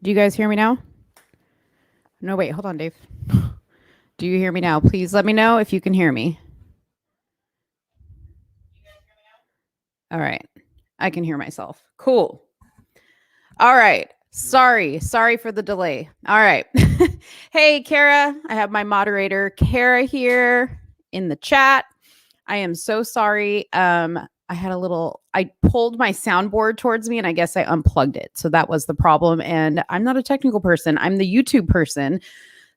Do you guys hear me now? No, wait, hold on, Dave. Do you hear me now? Please let me know if you can hear me. All right. I can hear myself. Cool. All right. Sorry for the delay. All right. Hey, Kara. I have my moderator, Kara, here in the chat. I am so sorry. I pulled my soundboard towards me and I guess I unplugged it. So that was the problem. And I'm not a technical person. I'm the YouTube person.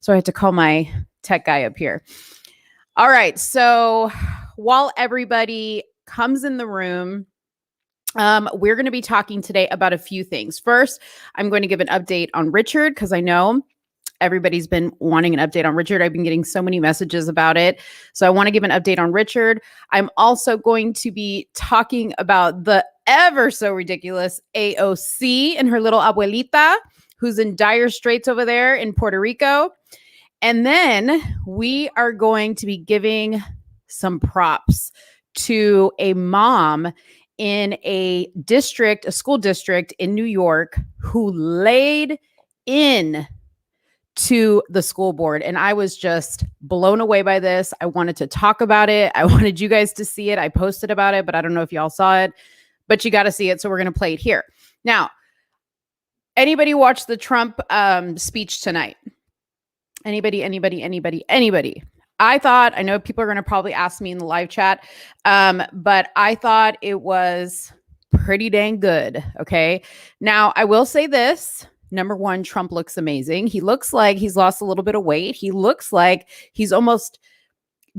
So I had to call my tech guy up here. All right. So while everybody comes in the room, we're going to be talking today about a few things. First, I'm going to give an update on Richard because I know everybody's been wanting an update on Richard. I've been getting so many messages about it. So I want to give an update on Richard. I'm also going to be talking about the ever so ridiculous AOC and her little abuelita, who's in dire straits over there in Puerto Rico. And then we are going to be giving some props to a mom in a school district in New York who laid in to the school board. And I was just blown away by this. I wanted to talk about it. I wanted you guys to see it. I posted about it, but I don't know if y'all saw it, but you got to see it. So we're going to play it here. Now, anybody watch the Trump speech tonight? Anybody? I know people are going to probably ask me in the live chat, but I thought it was pretty dang good. Okay. Now, I will say this. Number one, Trump looks amazing. He looks like he's lost a little bit of weight. He looks like he's almost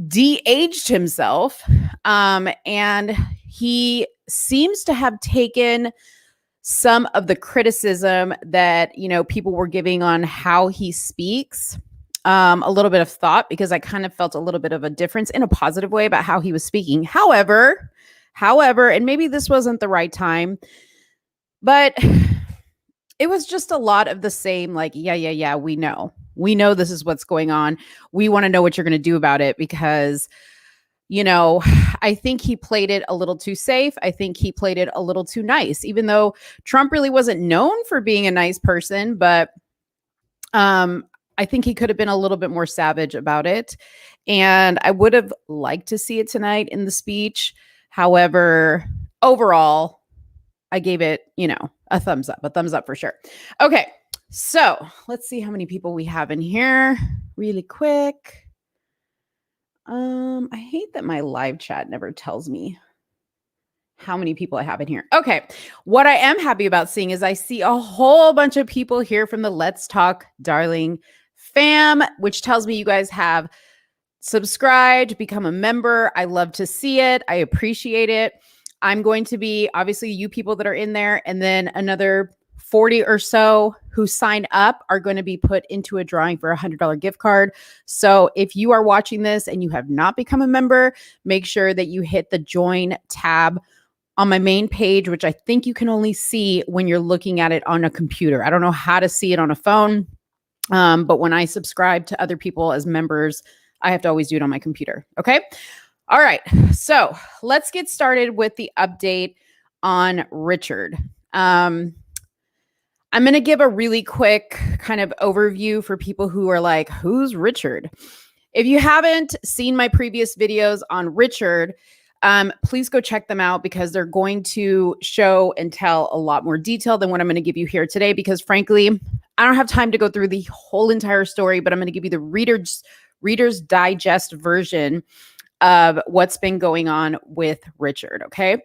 de-aged himself. And he seems to have taken some of the criticism that, people were giving on how he speaks, a little bit of thought, because I kind of felt a little bit of a difference in a positive way about how he was speaking. However, and maybe this wasn't the right time, but it was just a lot of the same, like, yeah, we know this is what's going on. We want to know what you're going to do about it because, I think he played it a little too safe. I think he played it a little too nice, even though Trump really wasn't known for being a nice person, but I think he could have been a little bit more savage about it. And I would have liked to see it tonight in the speech. However, overall, I gave it, a thumbs up for sure. Okay. So let's see how many people we have in here really quick. I hate that my live chat never tells me how many people I have in here. Okay. What I am happy about seeing is I see a whole bunch of people here from the Let's Talk Darling fam, which tells me you guys have subscribed, become a member. I love to see it. I appreciate it. I'm going to be, obviously, you people that are in there, and then another 40 or so who sign up are going to be put into a drawing for a $100 gift card. So if you are watching this and you have not become a member, make sure that you hit the join tab on my main page, which I think you can only see when you're looking at it on a computer. I don't know how to see it on a phone, but when I subscribe to other people as members, I have to always do it on my computer. Okay. All right. So let's get started with the update on Richard. I'm going to give a really quick kind of overview for people who are like, who's Richard? If you haven't seen my previous videos on Richard, please go check them out because they're going to show and tell a lot more detail than what I'm going to give you here today. Because frankly, I don't have time to go through the whole entire story, but I'm going to give you the Reader's Digest version of what's been going on with Richard. Okay.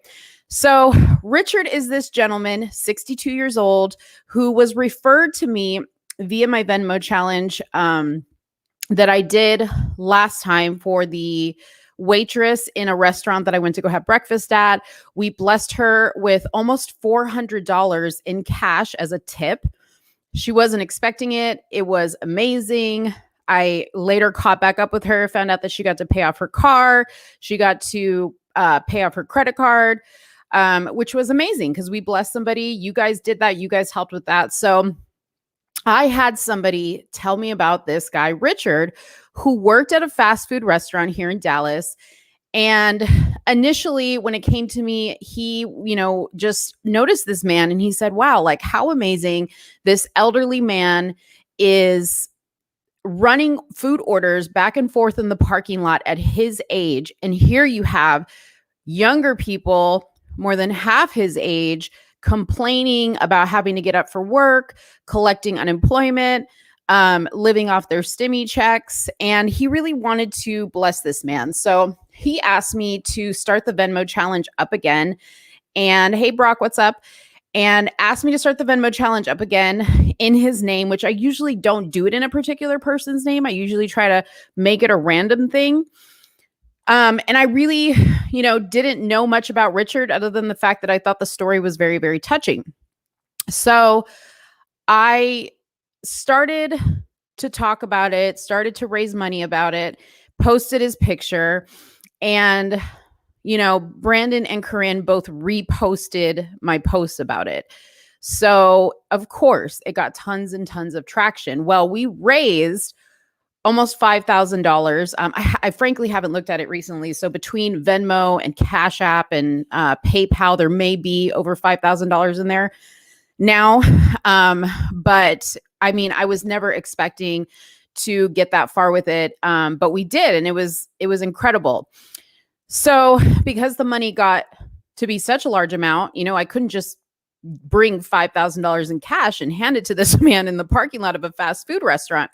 So Richard is this gentleman, 62 years old, who was referred to me via my Venmo challenge that I did last time for the waitress in a restaurant that I went to go have breakfast at. We blessed her with almost $400 in cash as a tip. She wasn't expecting it. It was amazing. I later caught back up with her, found out that she got to pay off her car. She got to pay off her credit card, which was amazing because we blessed somebody. You guys did that. You guys helped with that. So I had somebody tell me about this guy, Richard, who worked at a fast food restaurant here in Dallas. And initially, when it came to me, he, just noticed this man and he said, wow, like how amazing this elderly man is running food orders back and forth in the parking lot at his age. And here you have younger people, more than half his age, complaining about having to get up for work, collecting unemployment, living off their stimmy checks. And he really wanted to bless this man. So he asked me to start the Venmo challenge up again. And hey, Brock, what's up? And asked me to start the Venmo challenge up again in his name, which I usually don't do it in a particular person's name. I usually try to make it a random thing. And I really, didn't know much about Richard other than the fact that I thought the story was very, very touching. So I started to talk about it, started to raise money about it, posted his picture, and Brandon and Corinne both reposted my posts about it. So of course it got tons and tons of traction. Well, we raised almost $5,000. I frankly haven't looked at it recently. So between Venmo and Cash App and PayPal, there may be over $5,000 in there now. But I mean, I was never expecting to get that far with it. But we did, and it was incredible. So because the money got to be such a large amount, I couldn't just bring $5,000 in cash and hand it to this man in the parking lot of a fast food restaurant.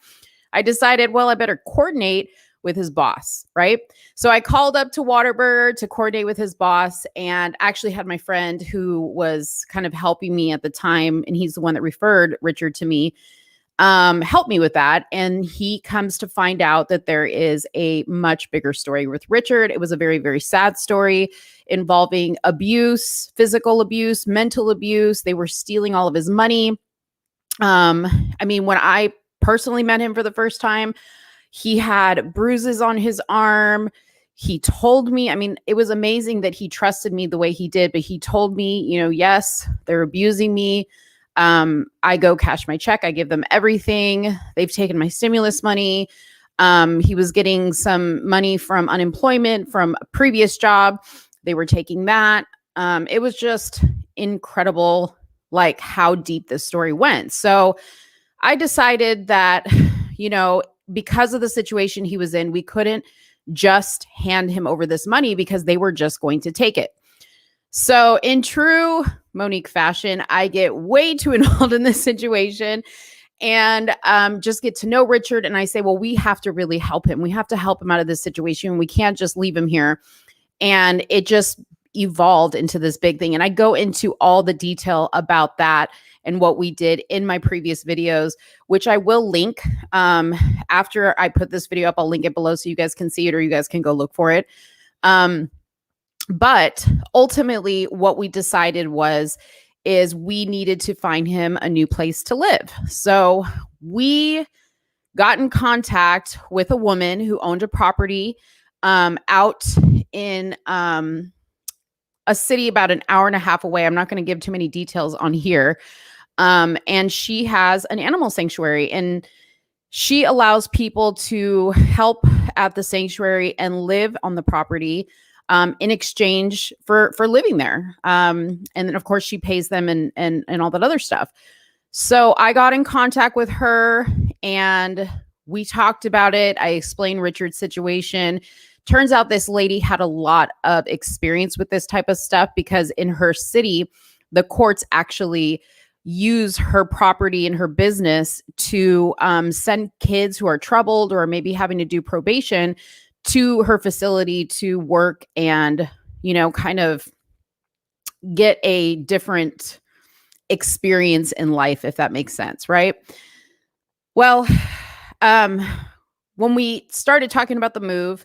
I decided, well, I better coordinate with his boss, right? So I called up to Whataburger to coordinate with his boss, and actually had my friend who was kind of helping me at the time, and he's the one that referred Richard to me, help me with that. And he comes to find out that there is a much bigger story with Richard. It was a very, very sad story involving abuse, physical abuse, mental abuse. They were stealing all of his money. I mean, when I personally met him for the first time, he had bruises on his arm. He told me, I mean, it was amazing that he trusted me the way he did, but he told me, yes, they're abusing me. I go cash my check. I give them everything. They've taken my stimulus money. He was getting some money from unemployment from a previous job. They were taking that. It was just incredible, like how deep this story went. So I decided that, because of the situation he was in, we couldn't just hand him over this money because they were just going to take it. So in true Monique fashion, I get way too involved in this situation and just get to know Richard. And I say, well, we have to really help him. We have to help him out of this situation. We can't just leave him here. And it just evolved into this big thing. And I go into all the detail about that and what we did in my previous videos, which I will link after I put this video up. I'll link it below so you guys can see it, or you guys can go look for it. But ultimately what we decided is we needed to find him a new place to live. So we got in contact with a woman who owned a property out in a city about an hour and a half away. I'm not going to give too many details on here. And she has an animal sanctuary, and she allows people to help at the sanctuary and live on the property in exchange for living there. And then of course she pays them and all that other stuff. So I got in contact with her and we talked about it. I explained Richard's situation. Turns out this lady had a lot of experience with this type of stuff because in her city, the courts actually use her property and her business to send kids who are troubled or maybe having to do probation to her facility to work and, kind of get a different experience in life, if that makes sense, right? Well, when we started talking about the move,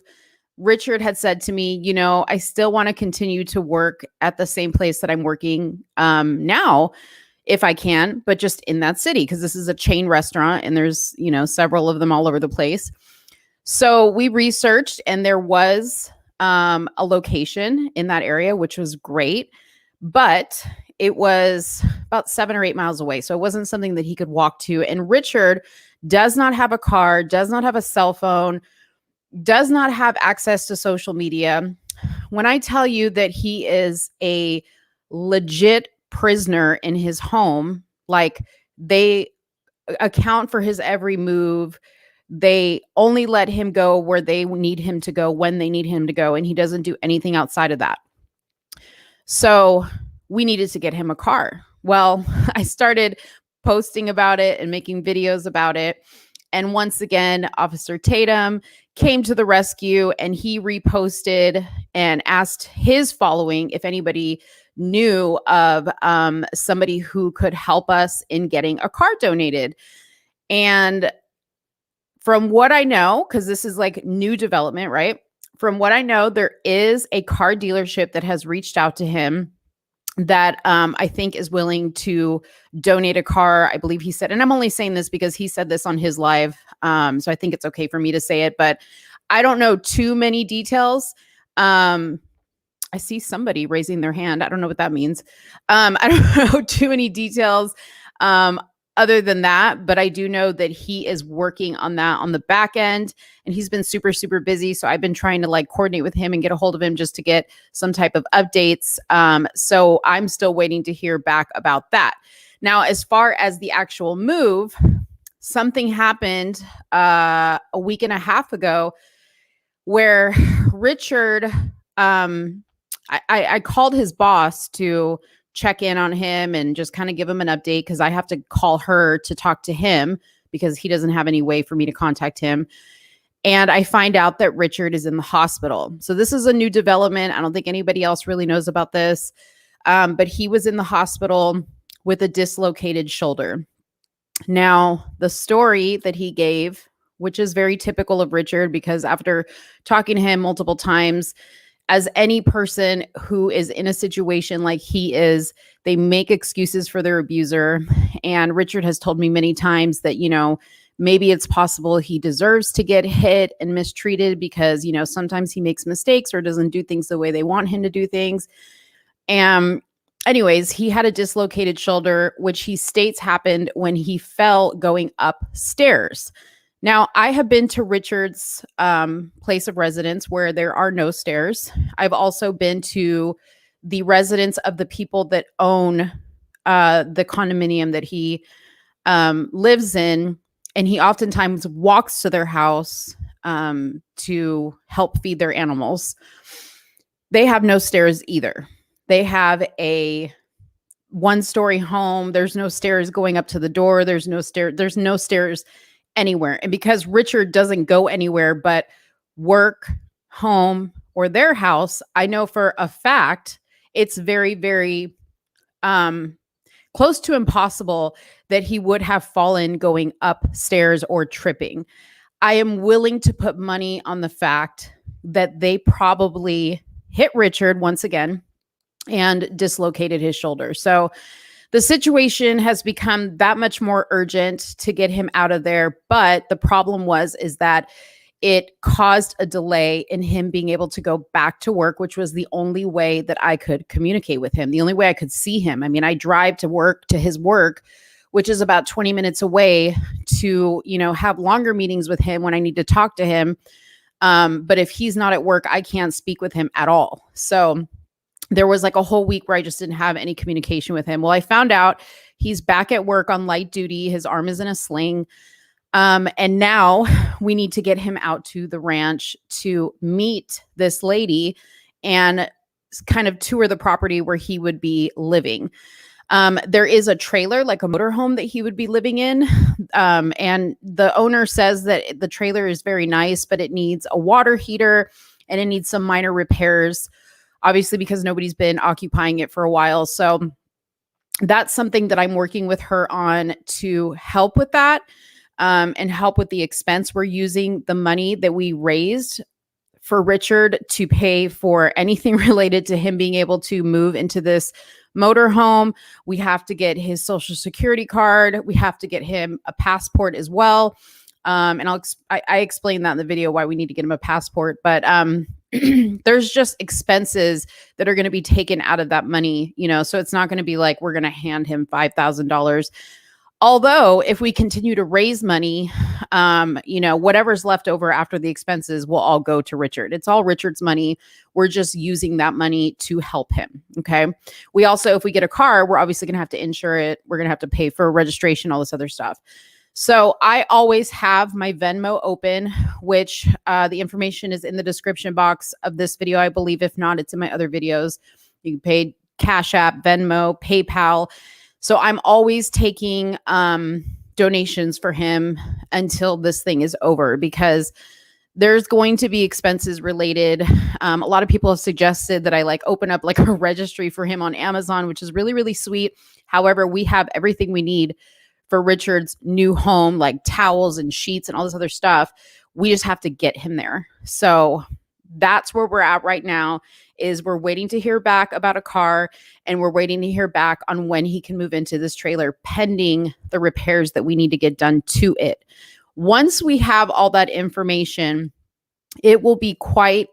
Richard had said to me, I still want to continue to work at the same place that I'm working now, if I can, but just in that city, because this is a chain restaurant and there's, several of them all over the place. So we researched and there was a location in that area, which was great, but it was about 7 or 8 miles away. So it wasn't something that he could walk to. And Richard does not have a car, does not have a cell phone, does not have access to social media. when I tell you that he is a legit prisoner in his home, like they account for his every move. They only let him go where they need him to go when they need him to go, and he doesn't do anything outside of that. So we needed to get him a car. Well, I started posting about it and making videos about it. And once again, Officer Tatum came to the rescue, and he reposted and asked his following if anybody knew of somebody who could help us in getting a car donated. And from what I know, because this is like new development, right? From what I know, there is a car dealership that has reached out to him that I think is willing to donate a car. I believe he said, and I'm only saying this because he said this on his live. So I think it's okay for me to say it, but I don't know too many details. I see somebody raising their hand. I don't know what that means. I don't know too many details other than that, but I do know that he is working on that on the back end, and he's been super, super busy. So I've been trying to like coordinate with him and get a hold of him just to get some type of updates. So I'm still waiting to hear back about that. Now, as far as the actual move, something happened a week and a half ago where Richard, I called his boss to check in on him and just kind of give him an update, because I have to call her to talk to him because he doesn't have any way for me to contact him. And I find out that Richard is in the hospital. So this is a new development. I don't think anybody else really knows about this. But he was in the hospital with a dislocated shoulder. Now, the story that he gave, which is very typical of Richard, because after talking to him multiple times, as any person who is in a situation like he is, they make excuses for their abuser. And Richard has told me many times that, you know, maybe it's possible he deserves to get hit and mistreated because, you know, sometimes he makes mistakes or doesn't do things the way they want him to do things. And anyways, he had a dislocated shoulder, which he states happened when he fell going upstairs. Now, I have been to Richard's place of residence where there are no stairs. I've also been to the residence of the people that own the condominium that he lives in. And he oftentimes walks to their house to help feed their animals. They have no stairs either. They have a one-story home. There's no stairs going up to the door. There's no stairs anywhere. And because Richard doesn't go anywhere but work, home, or their house, I know for a fact it's very, very close to impossible that he would have fallen going upstairs or tripping. I am willing to put money on the fact that they probably hit Richard once again and dislocated his shoulder. So the situation has become that much more urgent to get him out of there. But the problem is that it caused a delay in him being able to go back to work, which was the only way that I could communicate with him, the only way I could see him. I mean, I drive to his work, which is about 20 minutes away, to, you know, have longer meetings with him when I need to talk to him. But if he's not at work, I can't speak with him at all. So there was like a whole week where I just didn't have any communication with him. Well, I found out he's back at work on light duty. His arm is in a sling. And now we need to get him out to the ranch to meet this lady and kind of tour the property where he would be living. There is a trailer, like a motorhome, that he would be living in. And the owner says that the trailer is very nice, but it needs a water heater and it needs some minor repairs, obviously, because nobody's been occupying it for a while. So that's something that I'm working with her on to help with that, and help with the expense. We're using the money that we raised for Richard to pay for anything related to him being able to move into this motorhome. We have to get his social security card. We have to get him a passport as well. And I explained that in the video why we need to get him a passport, but there's just expenses that are going to be taken out of that money, you know, so it's not going to be like we're going to hand him $5,000. Although if we continue to raise money, whatever's left over after the expenses will all go to Richard. It's all Richard's money. We're just using that money to help him. Okay. We also, if we get a car, we're obviously going to have to insure it. We're going to have to pay for registration, all this other stuff. So I always have my Venmo open, which the information is in the description box of this video, I believe. If not, it's in my other videos. You can pay Cash App, Venmo, PayPal. So I'm always taking donations for him until this thing is over, because there's going to be expenses related. A lot of people have suggested that I open up a registry for him on Amazon, which is really, really sweet. However, we have everything we need for Richard's new home, like towels and sheets and all this other stuff. We just have to get him there. So that's where we're at right now, is we're waiting to hear back about a car, and we're waiting to hear back on when he can move into this trailer, pending the repairs that we need to get done to it. Once we have all that information, it will be quite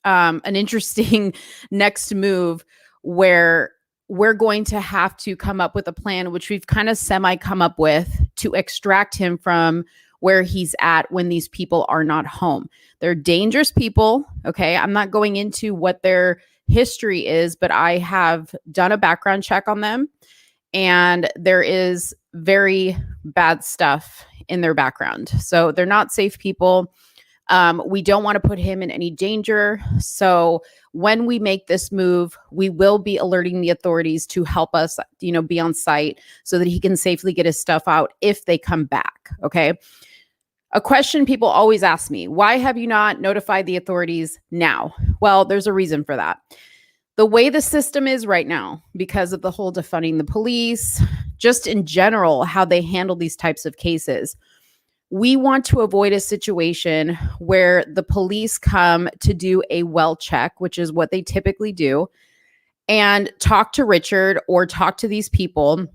an interesting next move, where we're going to have to come up with a plan, which we've kind of come up with, to extract him from where he's at when these people are not home. They're dangerous people. Okay. I'm not going into what their history is, but I have done a background check on them, and there is very bad stuff in their background. So they're not safe people. We don't want to put him in any danger. So when we make this move, we will be alerting the authorities to help us, be on site so that he can safely get his stuff out if they come back. Okay. A question people always ask me: why have you not notified the authorities now? Well, there's a reason for that. The way the system is right now, because of the whole defunding the police, just in general, how they handle these types of cases, we want to avoid a situation where the police come to do a well check, which is what they typically do, and talk to Richard or talk to these people,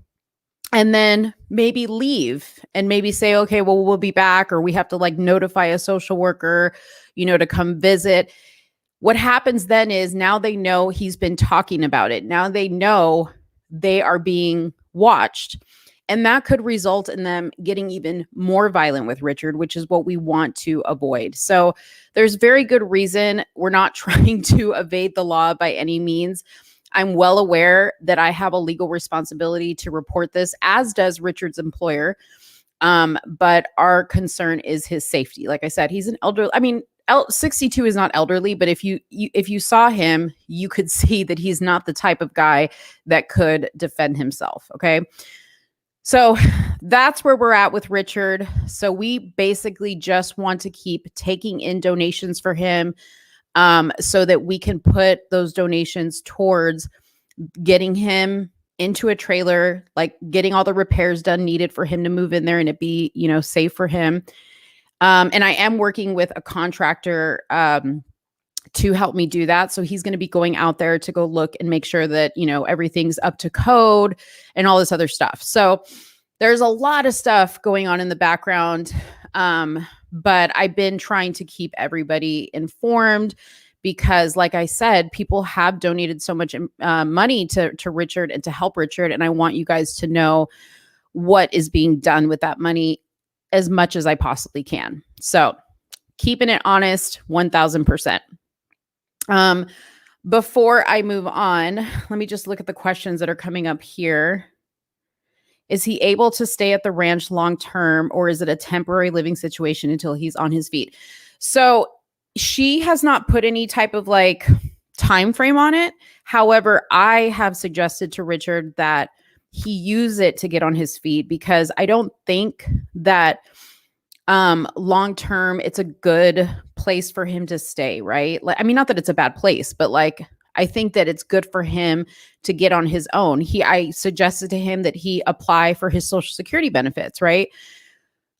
and then maybe leave and maybe say, okay, well, we'll be back, or we have to notify a social worker, to come visit. What happens then is, now they know he's been talking about it. Now they know they are being watched. And that could result in them getting even more violent with Richard, which is what we want to avoid. So there's very good reason. We're not trying to evade the law by any means. I'm well aware that I have a legal responsibility to report this, as does Richard's employer. But our concern is his safety. Like I said, he's an elderly. 62 is not elderly, but if you saw him, you could see that he's not the type of guy that could defend himself. Okay. So that's where we're at with Richard. So we basically just want to keep taking in donations for him, so that we can put those donations towards getting him into a trailer, getting all the repairs done needed for him to move in there and it be, safe for him. And I am working with a contractor to help me do that. So he's going to be going out there to go look and make sure that, everything's up to code and all this other stuff. So there's a lot of stuff going on in the background. But I've been trying to keep everybody informed, because like I said, people have donated so much money to Richard and to help Richard. And I want you guys to know what is being done with that money as much as I possibly can. So keeping it honest, 1000%. Before I move on, let me just look at the questions that are coming up here. Is he able to stay at the ranch long term, or is it a temporary living situation until he's on his feet? So she has not put any type of time frame on it. However, I have suggested to Richard that he use it to get on his feet, because I don't think that long term it's a good place for him to stay, right? Not that it's a bad place, but I think that it's good for him to get on his own. I suggested to him that he apply for his Social Security benefits, right?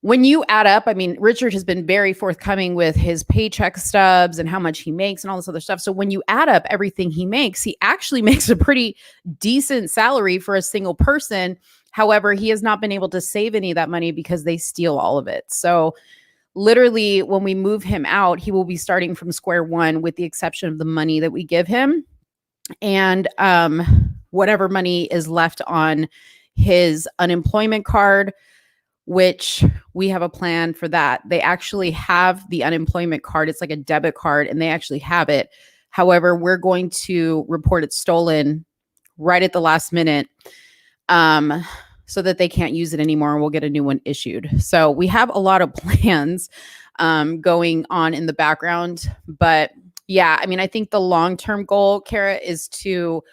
When you add up, Richard has been very forthcoming with his paycheck stubs and how much he makes and all this other stuff. So when you add up everything he actually makes a pretty decent salary for a single person. However, he has not been able to save any of that money because they steal all of it. So literally, when we move him out, he will be starting from square one, with the exception of the money that we give him, and whatever money is left on his unemployment card, which we have a plan for that. They actually have the unemployment card. It's like a debit card and they actually have it. However, we're going to report it stolen right at the last minute, so that they can't use it anymore and we'll get a new one issued. So we have a lot of plans going on in the background. But yeah, I mean, I think the long-term goal, Kara, is to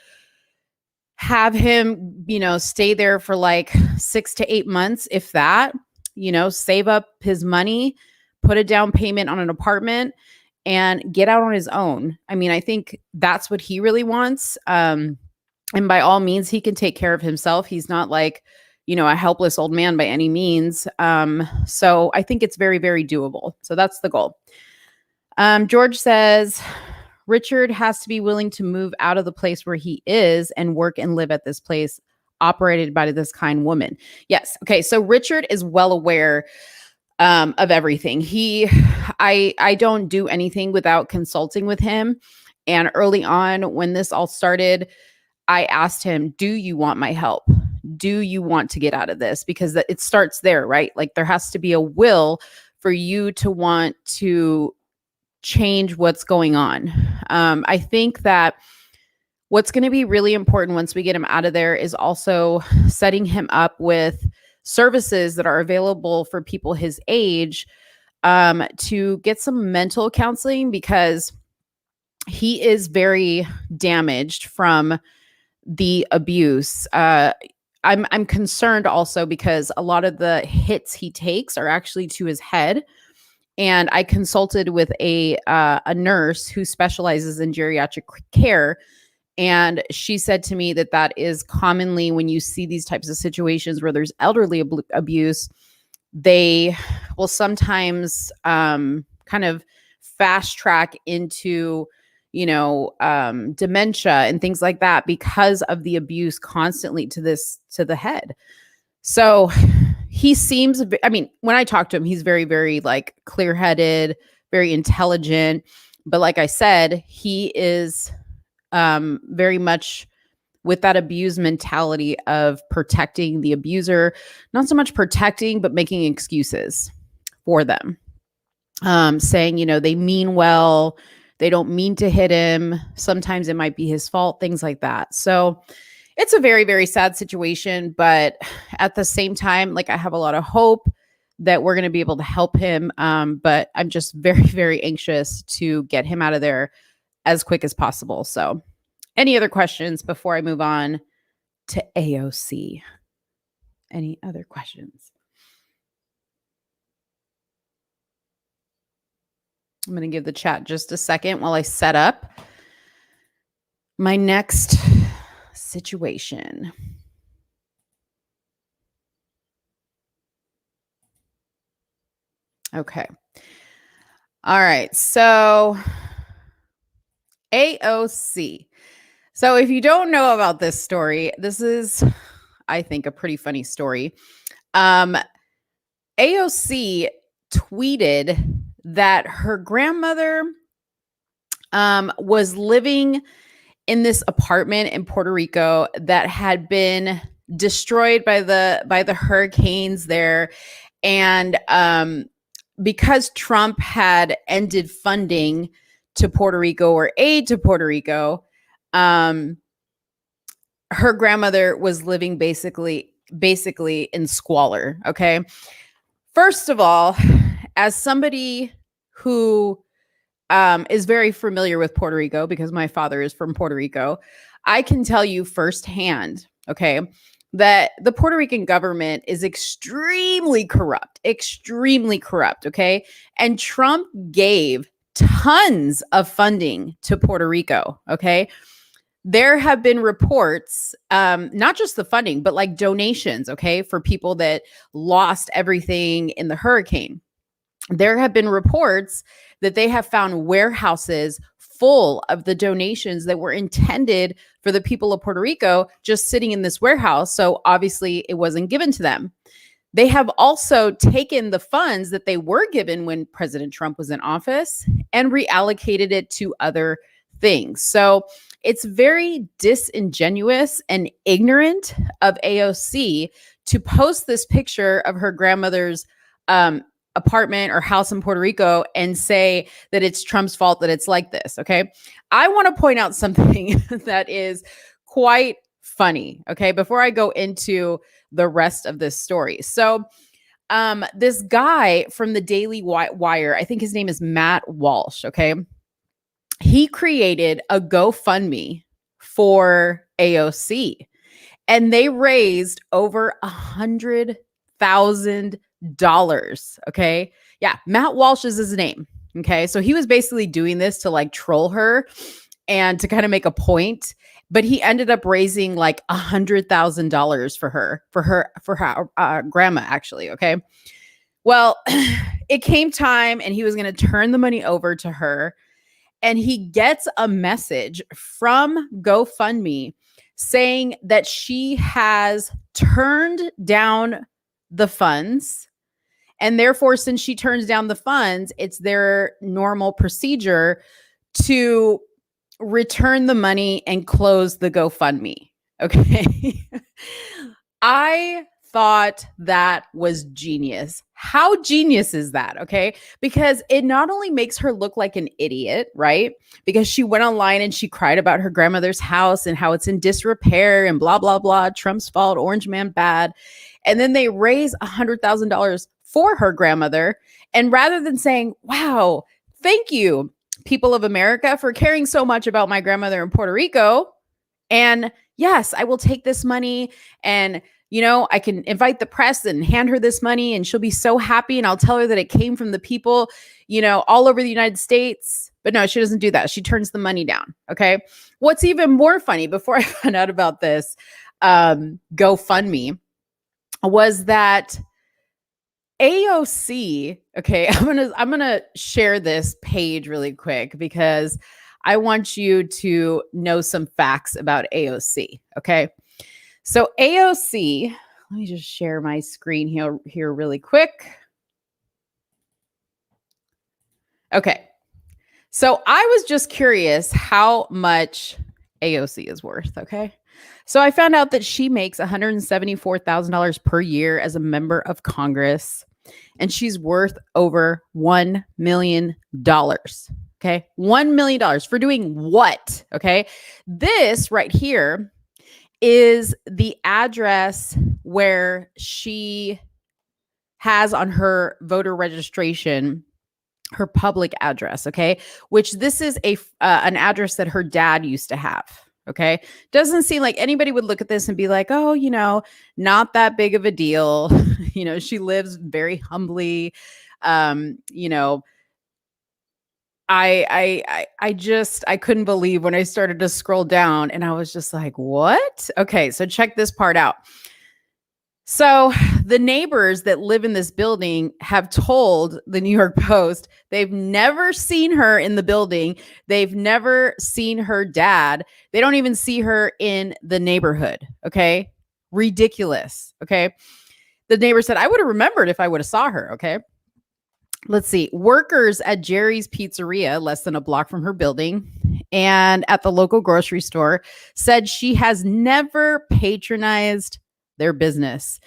have him, stay there for like 6 to 8 months, if that, save up his money, put a down payment on an apartment and get out on his own. I mean, I think that's what he really wants. And by all means, he can take care of himself. He's not like, a helpless old man by any means. So I think it's very, very doable. So that's the goal. George says, Richard has to be willing to move out of the place where he is and work and live at this place operated by this kind woman. Yes. Okay. So Richard is well aware of everything. I don't do anything without consulting with him. And early on when this all started, I asked him, do you want my help? Do you want to get out of this? Because it starts there, right? Like there has to be a will for you to want to change what's going on. I think that what's going to be really important once we get him out of there is also setting him up with services that are available for people his age, to get some mental counseling, because he is very damaged from the abuse. I'm concerned also because a lot of the hits he takes are actually to his head. And I consulted with a nurse who specializes in geriatric care. And she said to me that is commonly when you see these types of situations where there's elderly abuse, they will sometimes kind of fast track into dementia and things like that because of the abuse constantly to the head. So he seems, when I talk to him, he's very, very like clear-headed, very intelligent. But like I said, he is very much with that abuse mentality of protecting the abuser, not so much protecting, but making excuses for them. Saying, they mean well, they don't mean to hit him. Sometimes it might be his fault, things like that. So it's a very, very sad situation. But at the same time, like I have a lot of hope that we're going to be able to help him. But I'm just very, very anxious to get him out of there as quick as possible. So any other questions before I move on to AOC? Any other questions? I'm going to give the chat just a second while I set up my next situation. Okay. All right. So AOC. So if you don't know about this story, this is, I think, a pretty funny story. AOC tweeted that her grandmother was living in this apartment in Puerto Rico that had been destroyed by the hurricanes there. And because Trump had ended funding to Puerto Rico or aid to Puerto Rico, her grandmother was living basically in squalor. Okay. First of all, as somebody who is very familiar with Puerto Rico, because my father is from Puerto Rico, I can tell you firsthand, okay, that the Puerto Rican government is extremely corrupt, okay? And Trump gave tons of funding to Puerto Rico, okay? There have been reports, not just the funding, but like donations, okay, for people that lost everything in the hurricane. There have been reports that they have found warehouses full of the donations that were intended for the people of Puerto Rico just sitting in this warehouse. So obviously it wasn't given to them. They have also taken the funds that they were given when President Trump was in office and reallocated it to other things. So it's very disingenuous and ignorant of AOC to post this picture of her grandmother's apartment or house in Puerto Rico and say that it's Trump's fault that it's like this. Okay. I want to point out something that is quite funny. Okay. Before I go into the rest of this story. So, this guy from the Daily Wire, I think his name is Matt Walsh. Okay. He created a GoFundMe for AOC and they raised over $100,000. Okay. Yeah. Matt Walsh is his name. Okay. So he was basically doing this to like troll her and to kind of make a point, but he ended up raising like $100,000 for her grandma, actually. Okay. Well, it came time and he was going to turn the money over to her. And he gets a message from GoFundMe saying that she has turned down the funds. And therefore, since she turns down the funds, it's their normal procedure to return the money and close the GoFundMe. Okay. I thought that was genius. How genius is that? Okay. Because it not only makes her look like an idiot, right? Because she went online and she cried about her grandmother's house and how it's in disrepair and blah, blah, blah. Trump's fault, Orange Man bad. And then they raise $100,000 for her grandmother. And rather than saying, wow, thank you, people of America, for caring so much about my grandmother in Puerto Rico. And yes, I will take this money and I can invite the press and hand her this money and she'll be so happy. And I'll tell her that it came from the people, all over the United States. But no, she doesn't do that. She turns the money down. Okay. What's even more funny, before I found out about this GoFundMe, was that AOC, okay, I'm gonna share this page really quick because I want you to know some facts about AOC. Okay. So AOC, let me just share my screen here really quick. Okay. So I was just curious how much AOC is worth. Okay. So I found out that she makes $174,000 per year as a member of Congress, and she's worth over $1 million. Okay. $1 million for doing what? Okay. This right here is the address where she has on her voter registration, her public address. Okay. Which this is an address that her dad used to have. Okay. Doesn't seem like anybody would look at this and be like, oh, not that big of a deal. She lives very humbly. I couldn't believe when I started to scroll down and I was just like, what? Okay. So check this part out. So the neighbors that live in this building have told the New York Post they've never seen her in the building. They've never seen her dad. They don't even see her in the neighborhood. Okay. Ridiculous. Okay. The neighbor said, I would have remembered if I would have saw her. Okay. Let's see. Workers at Jerry's Pizzeria, less than a block from her building, and at the local grocery store said she has never patronized their business.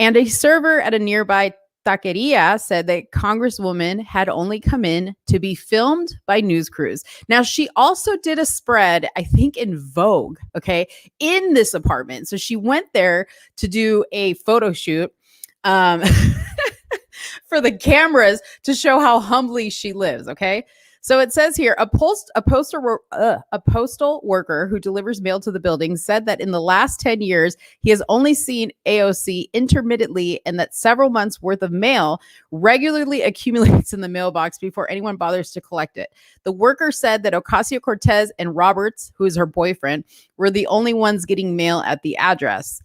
And a server at a nearby taqueria said that Congresswoman had only come in to be filmed by news crews. Now, she also did a spread, I think in Vogue, okay, in this apartment. So she went there to do a photo shoot for the cameras to show how humbly she lives, okay? So it says here, a postal worker who delivers mail to the building said that in the last 10 years, he has only seen AOC intermittently and that several months worth of mail regularly accumulates in the mailbox before anyone bothers to collect it. The worker said that Ocasio-Cortez and Roberts, who is her boyfriend, were the only ones getting mail at the address.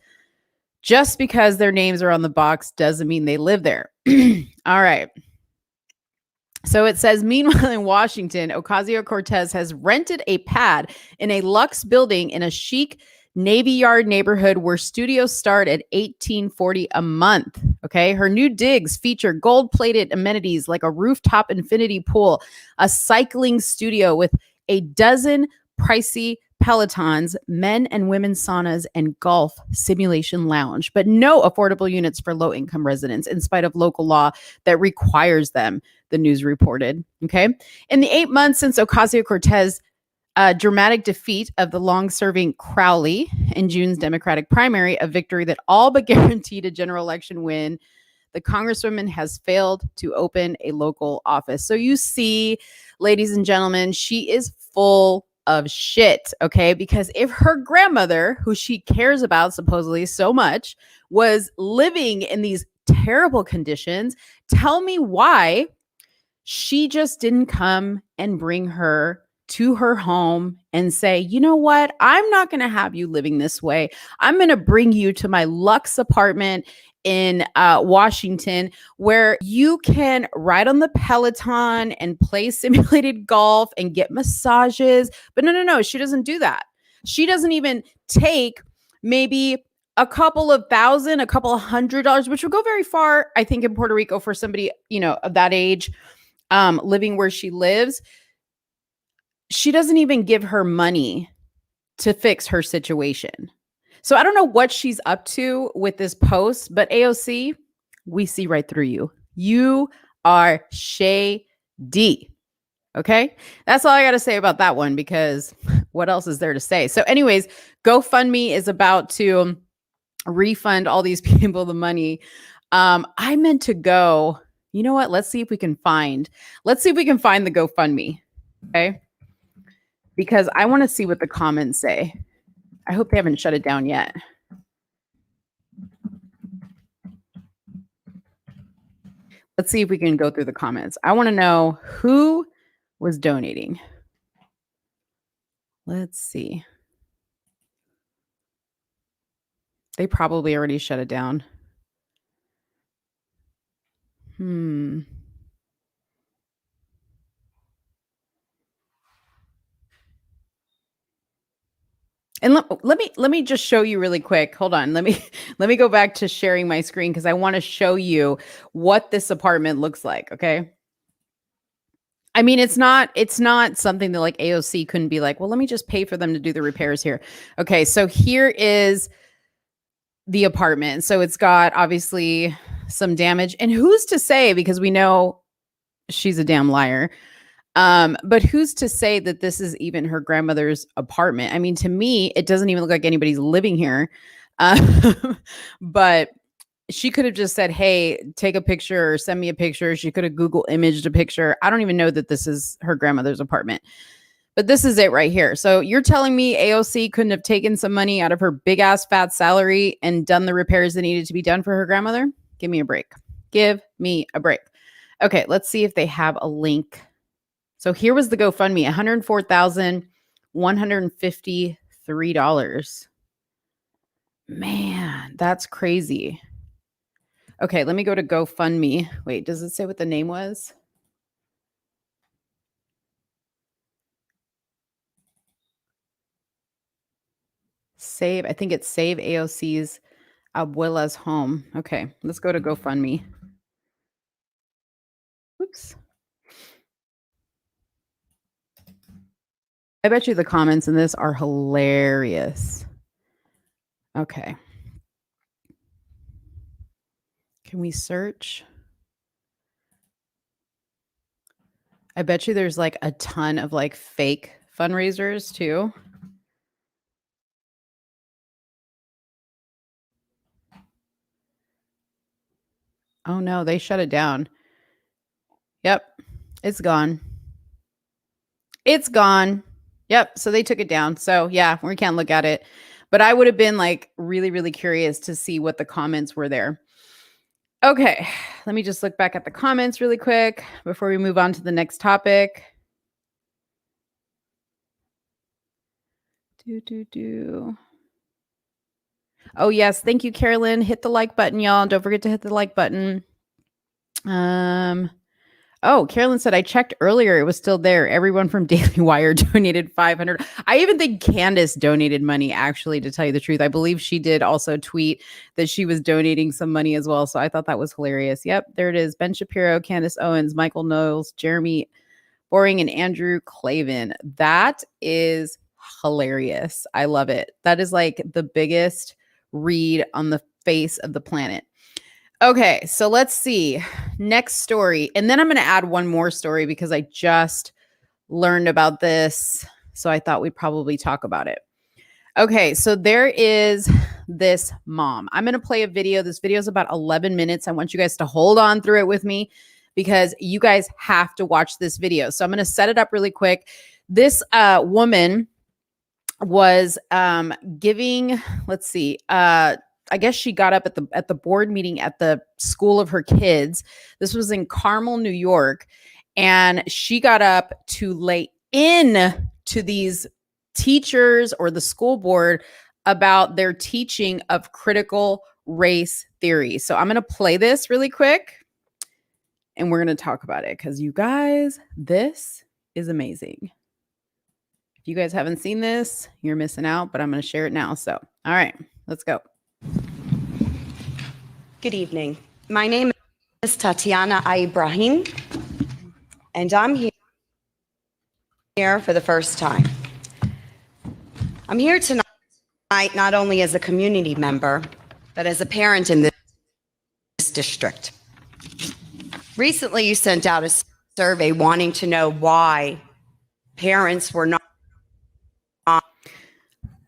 Just because their names are on the box doesn't mean they live there. All right. So it says, meanwhile, in Washington, Ocasio-Cortez has rented a pad in a luxe building in a chic Navy Yard neighborhood where studios start at $18.40 a month. Okay. Her new digs feature gold-plated amenities like a rooftop infinity pool, a cycling studio with a dozen pricey Pelotons, men and women saunas, and golf simulation lounge, but no affordable units for low income residents, in spite of local law that requires them, the news reported. Okay. In the 8 months since Ocasio-Cortez dramatic defeat of the long-serving Crowley in June's Democratic primary, a victory that all but guaranteed a general election win, the Congresswoman has failed to open a local office. So you see, ladies and gentlemen, she is full of shit, okay? Because if her grandmother, who she cares about supposedly so much, was living in these terrible conditions, tell me why she just didn't come and bring her to her home and say, you know what? I'm not going to have you living this way. I'm going to bring you to my luxe apartment in Washington, where you can ride on the Peloton and play simulated golf and get massages. But no, she doesn't do that. She doesn't even take maybe a couple of $1,000, a couple of $100, which would go very far, I think, in Puerto Rico for somebody, of that age, living where she lives. She doesn't even give her money to fix her situation. So I don't know what she's up to with this post, but AOC, we see right through you. You are shady. Okay? That's all I got to say about that one, because what else is there to say? So anyways, GoFundMe is about to refund all these people the money. I meant to go, you know what? Let's see if we can find the GoFundMe. Okay? Because I want to see what the comments say. I hope they haven't shut it down yet. Let's see if we can go through the comments. I want to know who was donating. Let's see. They probably already shut it down. And let me just show you really quick. Hold on. Let me go back to sharing my screen, because I want to show you what this apartment looks like. Okay. I mean, it's not something that like AOC couldn't be like, well, let me just pay for them to do the repairs here. Okay. So here is the apartment. So it's got obviously some damage, and who's to say, because we know she's a damn liar. But who's to say that this is even her grandmother's apartment? I mean, to me, it doesn't even look like anybody's living here. But she could have just said, hey, take a picture or send me a picture. She could have Google imaged a picture. I don't even know that this is her grandmother's apartment. But this is it right here. So you're telling me AOC couldn't have taken some money out of her big ass fat salary and done the repairs that needed to be done for her grandmother? Give me a break. Give me a break. Okay, let's see if they have a link. So here was the GoFundMe, $104,153. Man, that's crazy. Okay, let me go to GoFundMe. Wait, does it say what the name was? I think it's Save AOC's Abuela's Home. Okay, let's go to GoFundMe. Oops. I bet you the comments in this are hilarious. Okay. Can we search? I bet you there's like a ton of like fake fundraisers too. Oh no, they shut it down. Yep. It's gone. It's gone. Yep. So they took it down. So yeah, we can't look at it. But I would have been like really, really curious to see what the comments were there. Okay. Let me just look back at the comments really quick before we move on to the next topic. Oh, yes. Thank you, Carolyn. Hit the like button, y'all. Don't forget to hit the like button. Oh, Carolyn said, I checked earlier. It was still there. Everyone from Daily Wire donated 500. I even think Candace donated money, actually, to tell you the truth. I believe she did also tweet that she was donating some money as well. So I thought that was hilarious. Yep, there it is. Ben Shapiro, Candace Owens, Michael Knowles, Jeremy Boring and Andrew Clavin. That is hilarious. I love it. That is like the biggest read on the face of the planet. Okay, so let's see. Next story. And then I'm going to add one more story because I just learned about this. So I thought we'd probably talk about it. Okay, so there is this mom. I'm going to play a video. This video is about 11 minutes. I want you guys to hold on through it with me because you guys have to watch this video. So I'm going to set it up really quick. This woman was giving, let's see, I guess she got up at the board meeting at the school of her kids. This was in Carmel, New York, and she got up to lay in to these teachers or the school board about their teaching of critical race theory. So I'm going to play this really quick and we're going to talk about it because you guys, this is amazing. If you guys haven't seen this, you're missing out, but I'm going to share it now. So, all right, let's go. Good evening. My name is Tatiana Ibrahim, and I'm here for the first time. I'm here tonight not only as a community member, but as a parent in this district. Recently, you sent out a survey wanting to know why parents were not.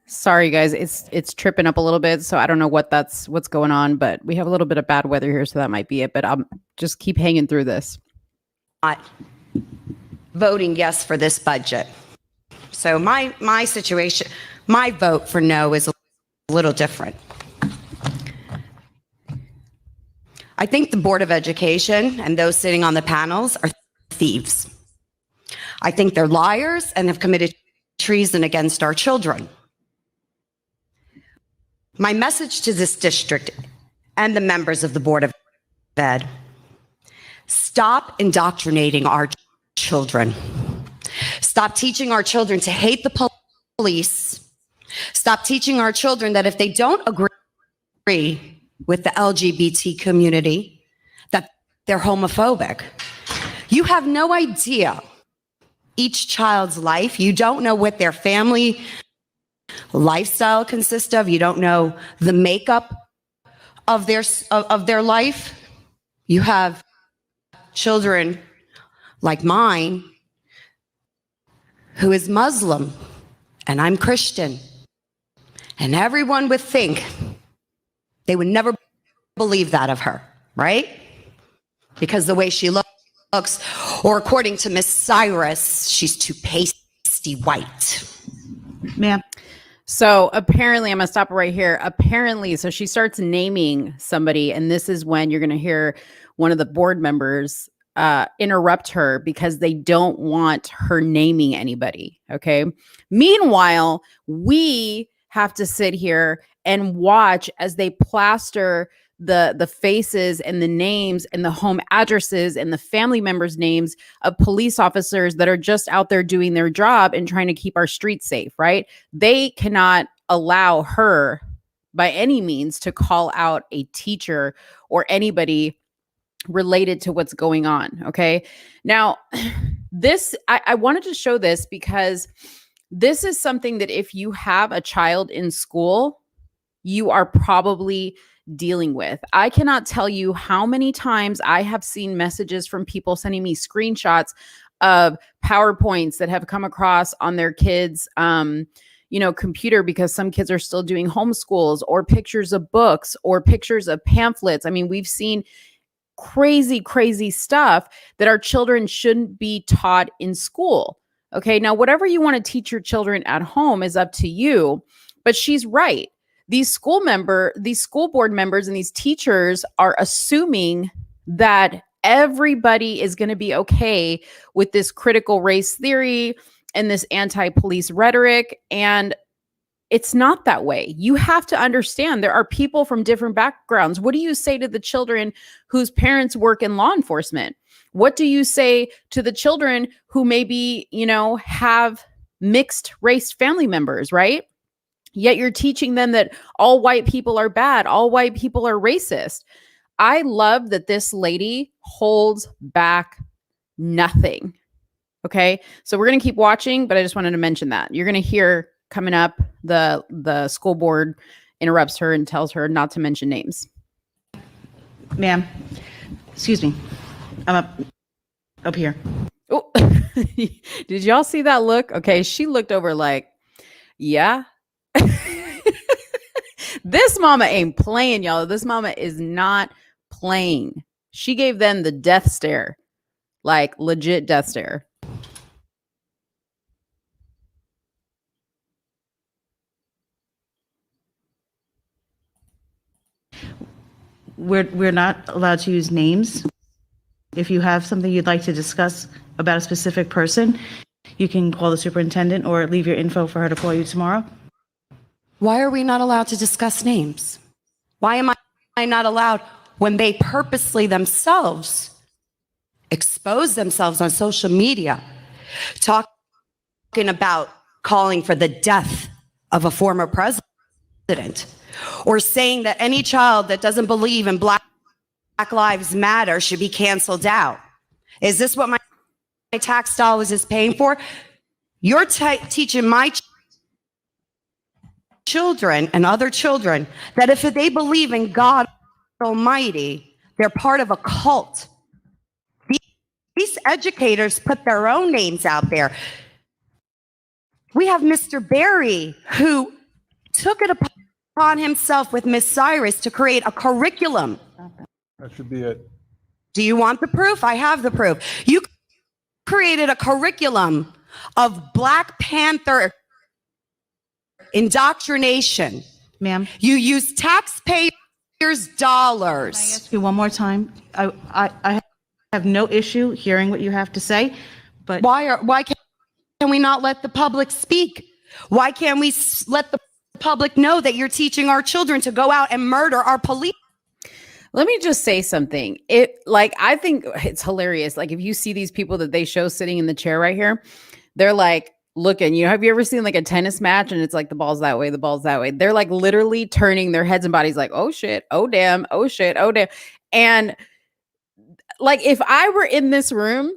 Sorry, guys, it's tripping up a little bit, so I don't know what's going on, but we have a little bit of bad weather here, so that might be it. But just keep hanging through this. Not voting yes for this budget. So my situation, my vote for no is a little different. I think the Board of Education and those sitting on the panels are thieves. I think they're liars and have committed treason against our children. My message to this district and the members of the Board of Ed: stop indoctrinating our children. Stop teaching our children to hate the police. Stop teaching our children that if they don't agree with the LGBT community, that they're homophobic. You have no idea each child's life. You don't know what their family lifestyle consists of. You don't know the makeup of their life. You have children like mine who is Muslim and I'm Christian, and everyone would think, they would never believe that of her, right? Because the way she looks, or according to Miss Cyrus, she's too pasty white. Ma'am. So apparently, I'm going to stop right here. Apparently, so she starts naming somebody, and this is when you're going to hear one of the board members interrupt her because they don't want her naming anybody. Okay. Meanwhile, we have to sit here and watch as they plaster the faces and the names and the home addresses and the family members' names of police officers that are just out there doing their job and trying to keep our streets safe, right? They cannot allow her by any means to call out a teacher or anybody related to what's going on. Okay. Now, I wanted to show this because this is something that if you have a child in school, you are probably dealing with. I cannot tell you how many times I have seen messages from people sending me screenshots of PowerPoints that have come across on their kids' computer, because some kids are still doing homeschools, or pictures of books or pictures of pamphlets. I mean, we've seen crazy stuff that our children shouldn't be taught in school. Okay. Now, whatever you want to teach your children at home is up to you, but she's right. These school board members and these teachers are assuming that everybody is going to be okay with this critical race theory and this anti-police rhetoric. And it's not that way. You have to understand there are people from different backgrounds. What do you say to the children whose parents work in law enforcement? What do you say to the children who maybe, have mixed race family members, right? Yet you're teaching them that all white people are bad, all white people are racist. I love that this lady holds back nothing. Okay. So we're going to keep watching, but I just wanted to mention that. You're going to hear coming up the school board interrupts her and tells her not to mention names. Ma'am, excuse me. I'm up here. Oh, did y'all see that look? Okay. She looked over like, yeah. This mama ain't playing, y'all. This mama is not playing. She gave them the death stare, like legit death stare. We're not allowed to use names. If you have something you'd like to discuss about a specific person, you can call the superintendent or leave your info for her to call you tomorrow. Why are we not allowed to discuss names? Why am I not allowed when they purposely themselves expose themselves on social media, talking about calling for the death of a former president, or saying that any child that doesn't believe in Black Lives Matter should be canceled out? Is this what my tax dollars is paying for? You're teaching my children and other children that if they believe in God Almighty, they're part of a cult. These educators put their own names out there. We have Mr. Barry, who took it upon himself with Miss Cyrus to create a curriculum. That should be it. Do you want the proof? I have the proof. You created a curriculum of Black Panther indoctrination. Ma'am, You use taxpayers' dollars. can I ask you one more time? I have no issue hearing what you have to say, but Why can we not let the public speak? Why can't we let the public know that you're teaching our children to go out and murder our police? Let me just say something. I think it's hilarious. Like if you see these people that they show sitting in the chair right here, they're like looking, have you ever seen like a tennis match and it's like the ball's that way, the ball's that way. They're like literally turning their heads and bodies like, oh shit, oh damn, oh shit, oh damn. And like if I were in this room,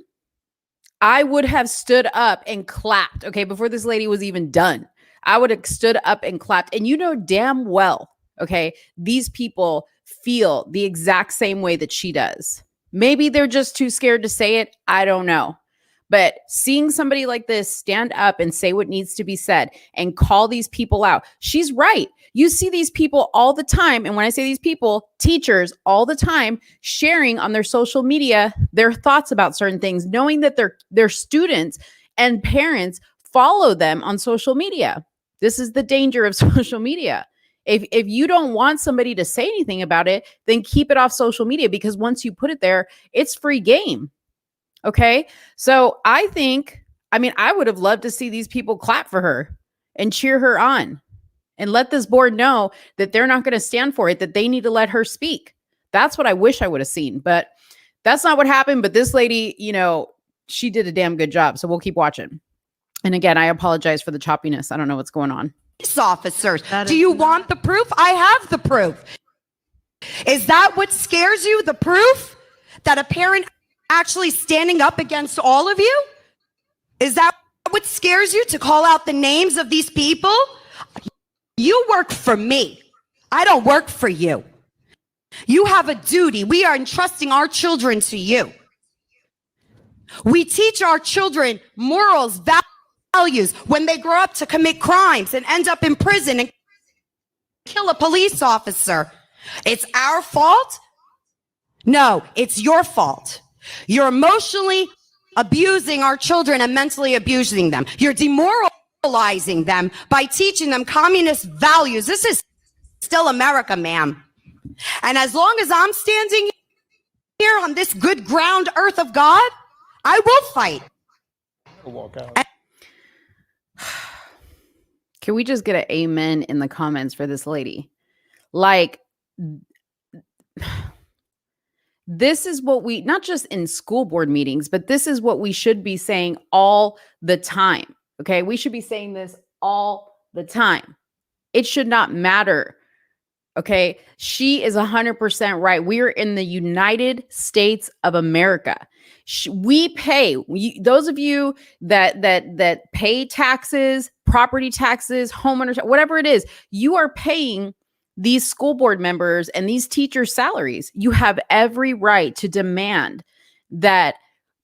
I would have stood up and clapped. Okay. Before this lady was even done, I would have stood up and clapped. And you know damn well, okay, these people feel the exact same way that she does. Maybe they're just too scared to say it. I don't know. But seeing somebody like this stand up and say what needs to be said and call these people out, she's right. You see these people all the time. And when I say these people, teachers all the time sharing on their social media their thoughts about certain things, knowing that their students and parents follow them on social media. This is the danger of social media. If you don't want somebody to say anything about it, then keep it off social media, because once you put it there, it's free game. Okay. So I would have loved to see these people clap for her and cheer her on and let this board know that they're not going to stand for it, that they need to let her speak. That's what I wish I would have seen, but that's not what happened. But this lady, she did a damn good job. So we'll keep watching. And again, I apologize for the choppiness. I don't know what's going on. Officers, do you want the proof? I have the proof. Is that what scares you? The proof that a parent actually standing up against all of you? Is that what scares you, to call out the names of these people? You work for me. I don't work for you. You have a duty. We are entrusting our children to you. We teach our children morals, values when they grow up to commit crimes and end up in prison and kill a police officer. It's our fault? No, it's your fault. You're emotionally abusing our children and mentally abusing them. You're demoralizing them by teaching them communist values. This is still America, ma'am. And as long as I'm standing here on this good ground earth of God, I will fight. Walk out. Can we just get an amen in the comments for this lady? Like, this is what we, not just in school board meetings, but this is what we should be saying all the time. Okay. We should be saying this all the time. It should not matter. Okay. She is 100% right. We are in the United States of America. We pay, those of you that pay taxes, property taxes, homeowners, whatever it is, you are paying these school board members and these teachers' salaries. You have every right to demand that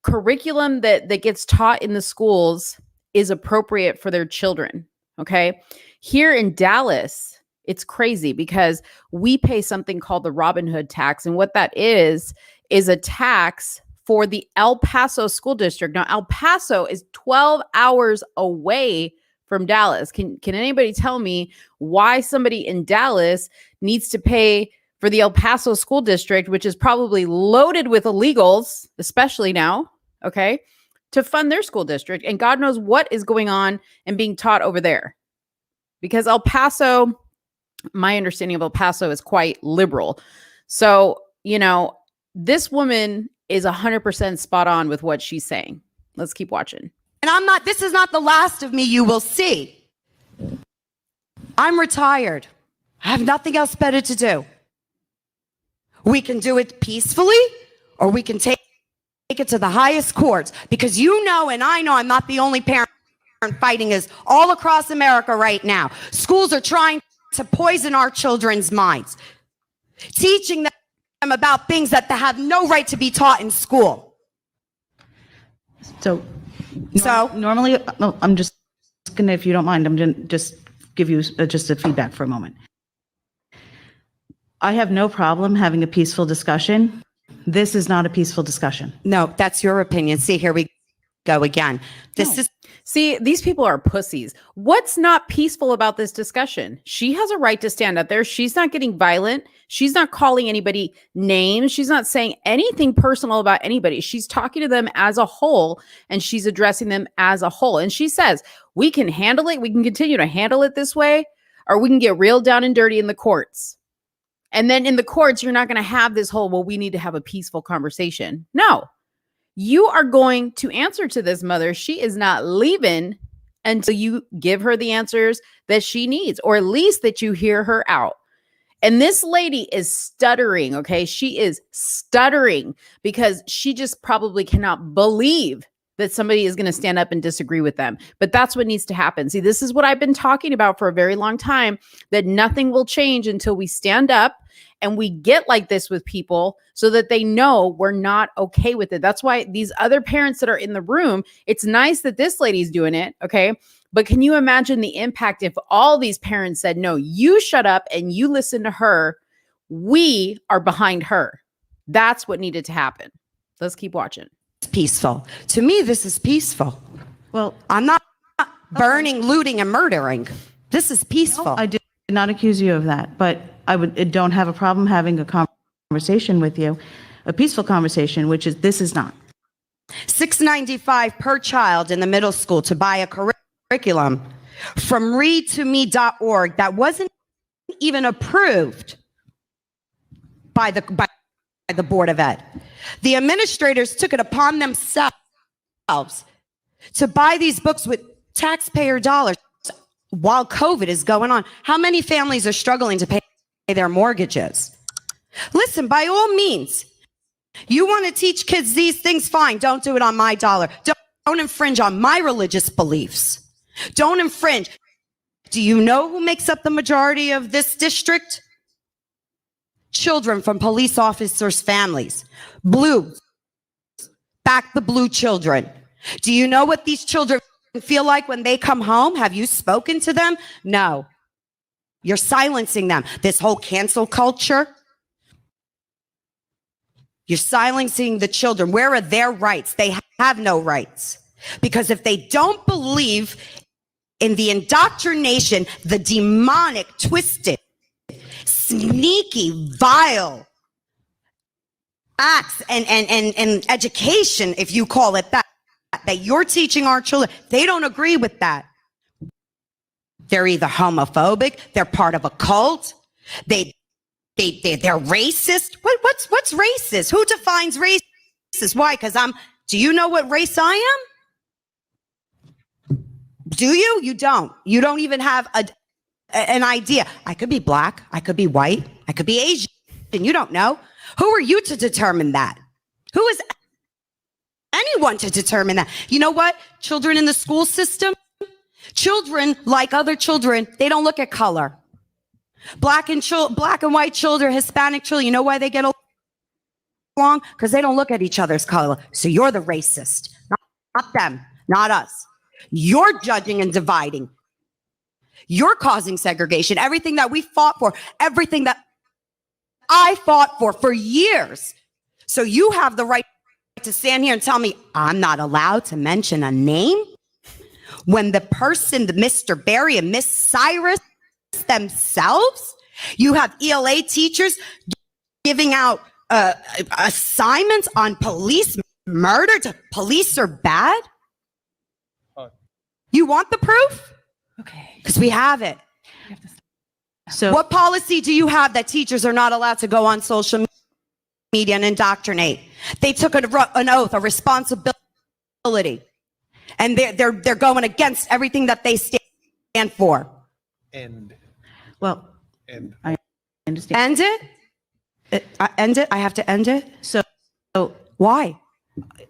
curriculum that gets taught in the schools is appropriate for their children. Okay. Here in Dallas, it's crazy because we pay something called the Robin Hood tax. And what that is a tax for the El Paso school district. Now, El Paso is 12 hours away from Dallas. Can anybody tell me why somebody in Dallas needs to pay for the El Paso school district, which is probably loaded with illegals, especially now, okay, to fund their school district? And God knows what is going on and being taught over there. Because El Paso, my understanding of El Paso is quite liberal. So, this woman is 100% spot on with what she's saying. Let's keep watching. And this is not the last of me you will see. I'm retired. I have nothing else better to do. We can do it peacefully, or we can take it to the highest courts, because and I know I'm not the only parent fighting is all across America right now. Schools are trying to poison our children's minds, teaching them about things that they have no right to be taught in school. So So normally, I'm just gonna, if you don't mind, I'm gonna just give you just a feedback for a moment. I have no problem having a peaceful discussion. This is not a peaceful discussion. no, that's your opinion. See, here we go again. See, these people are pussies. What's not peaceful about this discussion? She has a right to stand up there. She's not getting violent. She's not calling anybody names. She's not saying anything personal about anybody. She's talking to them as a whole, and she's addressing them as a whole. And she says, we can handle it. We can continue to handle it this way, or we can get real down and dirty in the courts. And then in the courts, you're not going to have this whole, well, we need to have a peaceful conversation. No. You are going to answer to this mother. She is not leaving until you give her the answers that she needs, or at least that you hear her out. And this lady is stuttering, okay? She is stuttering because she just probably cannot believe that somebody is going to stand up and disagree with them. But that's what needs to happen. See, this is what I've been talking about for a very long time, that nothing will change until we stand up and we get like this with people so that they know we're not okay with it. That's why these other parents that are in the room, it's nice that this lady's doing it, okay? But can you imagine the impact if all these parents said, no, you shut up and you listen to her. We are behind her. That's what needed to happen. Let's keep watching. Peaceful. To me, this is peaceful. Well, I'm not burning, looting, and murdering. This is peaceful. I did not accuse you of that, but I don't have a problem having a conversation with you, a peaceful conversation, which is, this is not. $6.95 per child in the middle school to buy a curriculum from readtome.org that wasn't even approved by the Board of Ed. The administrators took it upon themselves to buy these books with taxpayer dollars while COVID is going on. How many families are struggling to pay their mortgages? Listen, by all means, you want to teach kids these things, fine. Don't do it on my dollar. Don't infringe on my religious beliefs. Don't infringe. Do you know who makes up the majority of this district? Children from police officers' families. Blue. Back the blue children. Do you know what these children feel like when they come home? Have you spoken to them? No. You're silencing them. This whole cancel culture. You're silencing the children. Where are their rights? They have no rights. Because if they don't believe in the indoctrination, the demonic, twisted, sneaky, vile acts and education, if you call it that you're teaching our children, they don't agree with that. They're either homophobic, they're part of a cult, they're racist. What's racist? Who defines racist? Why? Because do you know what race I am? Do you? You don't. You don't even have an idea. I could be black, I could be white, I could be Asian, and you don't know. Who are you to determine that? Who is anyone to determine that. You know what? Children in the school system, children like other children, they don't look at color. Black and white children, Hispanic children, you know why they get along? Because they don't look at each other's color. So you're the racist, not them, not us. You're judging and dividing. You're causing segregation. Everything that we fought for, everything that I fought for years. So you have the right to stand here and tell me I'm not allowed to mention a name when the person, the Mr. Barry and Miss Cyrus themselves, you have ELA teachers giving out assignments on police murder to police are bad. You want the proof? Okay. Because we have it. So What policy do you have that teachers are not allowed to go on social media and indoctrinate? They took an oath, a responsibility, and they're going against everything that they stand for. End. well, End. I understand. End it? End it? I have to end it? So Why?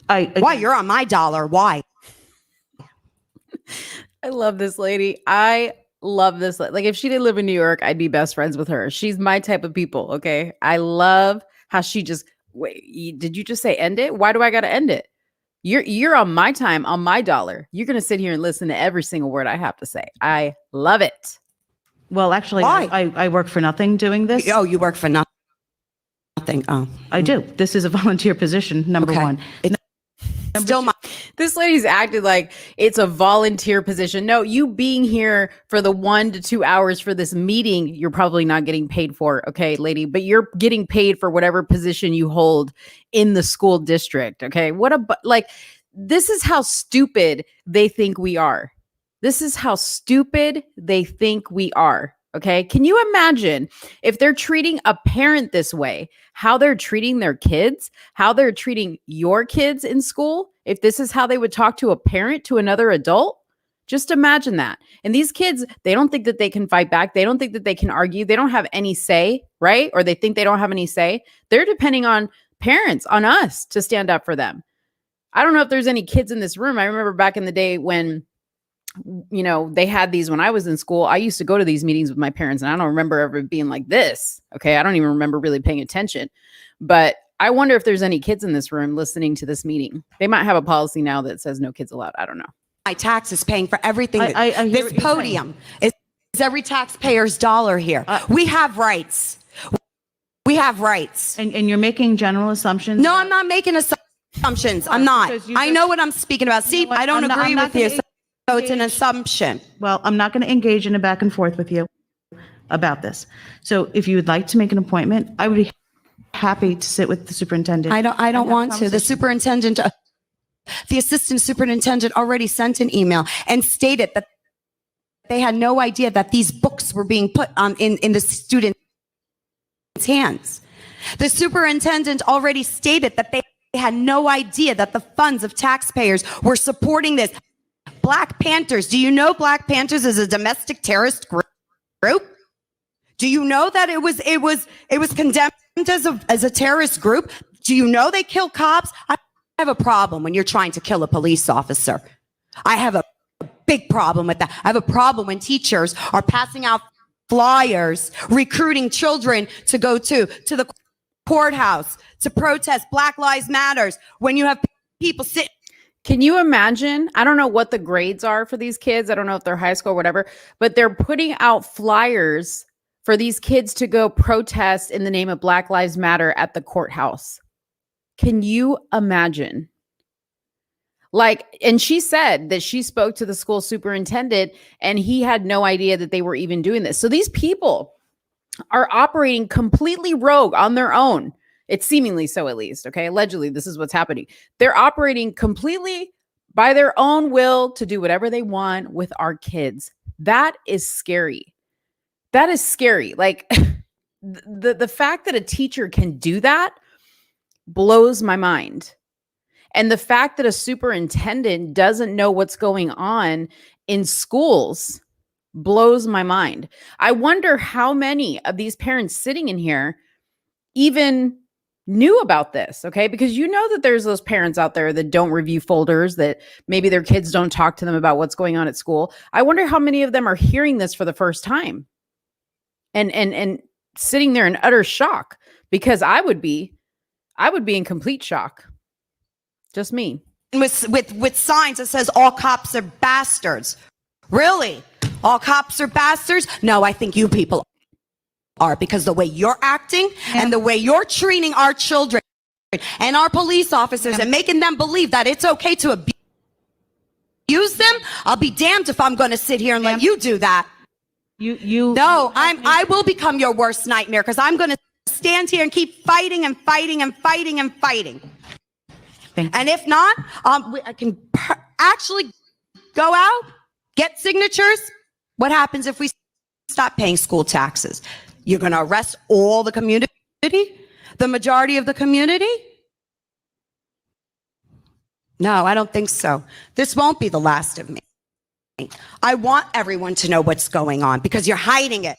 Why? You're on my dollar. Why? I love this lady. I love this. Like, if she didn't live in New York, I'd be best friends with her. She's my type of people. Okay. I love how she just, wait, did you just say end it? Why do I got to end it? You're on my time, on my dollar. You're going to sit here and listen to every single word I have to say. I love it. Well, actually, Why? I work for nothing doing this. Oh, you work for nothing. Oh, I do. This is a volunteer position, number okay. one. It's still my. This lady's acted like it's a volunteer position. No, you being here for the 1 to 2 hours for this meeting, you're probably not getting paid for. Okay, lady, but you're getting paid for whatever position you hold in the school district. Okay, this is how stupid they think we are. This is how stupid they think we are. Okay. Can you imagine if they're treating a parent this way, how they're treating their kids, how they're treating your kids in school? If this is how they would talk to a parent, to another adult, just imagine that. And these kids, they don't think that they can fight back. They don't think that they can argue. They don't have any say, right? Or they think they don't have any say. They're depending on parents, on us to stand up for them. I don't know if there's any kids in this room. I remember back in the day when, you know, they had these when I was in school. I used to go to these meetings with my parents, and I don't remember ever being like this. Okay. I don't even remember really paying attention, but I wonder if there's any kids in this room listening to this meeting. They might have a policy now that says no kids allowed. I don't know. My taxes paying for everything. I hear This what you're podium is every taxpayer's dollar here. We have rights. We have rights. And you're making general assumptions. No, I'm not making assumptions. I'm not. Because you I just- know what I'm speaking about. See, You know what? I don't I'm not- agree I'm not with you. gonna So it's an engage. assumption. Well, I'm not going to engage in a back and forth with you about this. So if you would like to make an appointment, I would be happy to sit with the superintendent. I don't and have a want to. The conversation. superintendent, the assistant superintendent already sent an email and stated that they had no idea that these books were being put in the students' hands. The superintendent already stated that they had no idea that the funds of taxpayers were supporting this. Black Panthers. Do you know Black Panthers is a domestic terrorist group? Do you know that it was condemned as a terrorist group? Do you know they kill cops? I have a problem when you're trying to kill a police officer. I have a big problem with that. I have a problem when teachers are passing out flyers, recruiting children to go to the courthouse to protest Black Lives Matters when you have people sit. Can you imagine? I don't know what the grades are for these kids. I don't know if they're high school or whatever, but they're putting out flyers for these kids to go protest in the name of Black Lives Matter at the courthouse. Can you imagine? Like, and she said that she spoke to the school superintendent and he had no idea that they were even doing this. So these people are operating completely rogue on their own. It's seemingly so, at least. Okay. Allegedly, this is what's happening. They're operating completely by their own will to do whatever they want with our kids. That is scary. That is scary. Like the fact that a teacher can do that blows my mind. And the fact that a superintendent doesn't know what's going on in schools blows my mind. I wonder how many of these parents sitting in here even knew about this, okay? Because you know that there's those parents out there that don't review folders, that maybe their kids don't talk to them about what's going on at school. I wonder how many of them are hearing this for the first time and sitting there in utter shock, because I would be in complete shock. Just me. With signs that says all cops are bastards. Really? All cops are bastards? No, I think you people are, because the way you're acting and the way you're treating our children and our police officers and making them believe that it's okay to abuse them, I'll be damned if I'm going to sit here and let you do that. I will become your worst nightmare, because I'm going to stand here and keep fighting and fighting and fighting and fighting. And if not, I can actually go out, get signatures. What happens if we stop paying school taxes? You're going to arrest all the community? The majority of the community? No, I don't think so. This won't be the last of me. I want everyone to know what's going on, because you're hiding it.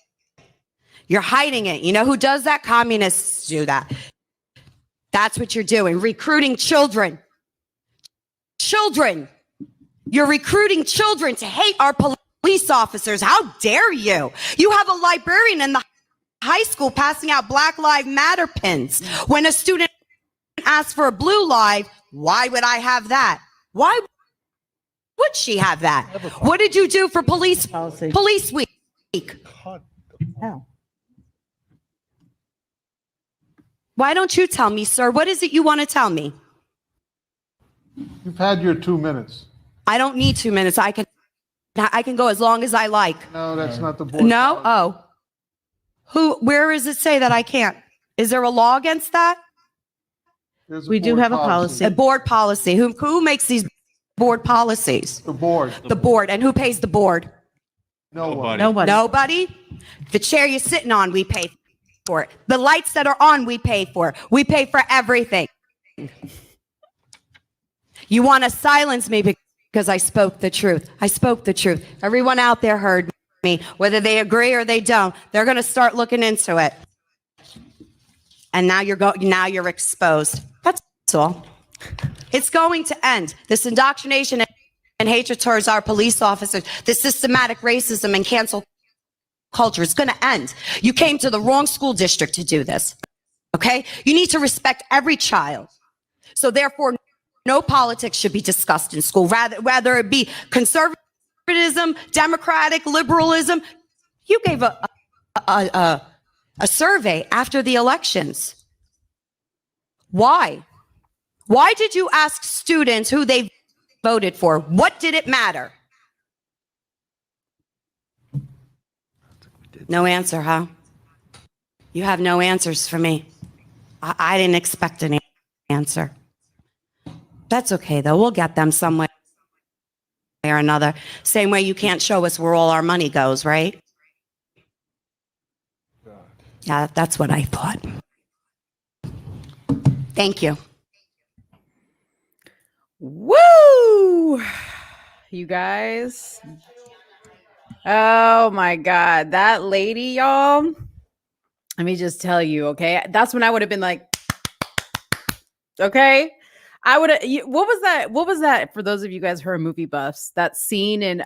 You're hiding it. You know who does that? Communists do that. That's what you're doing. Recruiting children. Children. You're recruiting children to hate our police officers. How dare you? You have a librarian in the high school passing out Black Lives Matter pins. When a student asks for a blue live, why would I have that? Why would she have that? What did you do for police week? Why don't you tell me, sir? What is it you want to tell me? You've had your 2 minutes. I don't need 2 minutes. I can go as long as I like. No, that's not the board. No? Oh. Where does it say that I can't? Is there a law against that? We do have a policy. A board policy. Who makes these board policies? The board. The board. And who pays the board? Nobody. Nobody? The chair you're sitting on, we pay for it. The lights that are on, we pay for. We pay for everything. You want to silence me because I spoke the truth. I spoke the truth. Everyone out there heard me. Whether they agree or they don't, they're going to start looking into it. And now you're exposed. That's all. It's going to end. This indoctrination and hatred towards our police officers, this systematic racism and cancel culture is going to end. You came to the wrong school district to do this. Okay? You need to respect every child. So therefore, no politics should be discussed in school. Rather it be conservatism, democratic, liberalism. You gave a survey after the elections. Why? Why did you ask students who they voted for? What did it matter? No answer, huh? You have no answers for me. I didn't expect an answer. That's okay, though. We'll get them some way or another. Same way you can't show us where all our money goes, right? Yeah, that's what I thought. Thank you. Woo! You guys. Oh my God. That lady, y'all. Let me just tell you, okay? That's when I would have been like, okay. I would have, what was that for those of you guys who are movie buffs? That scene in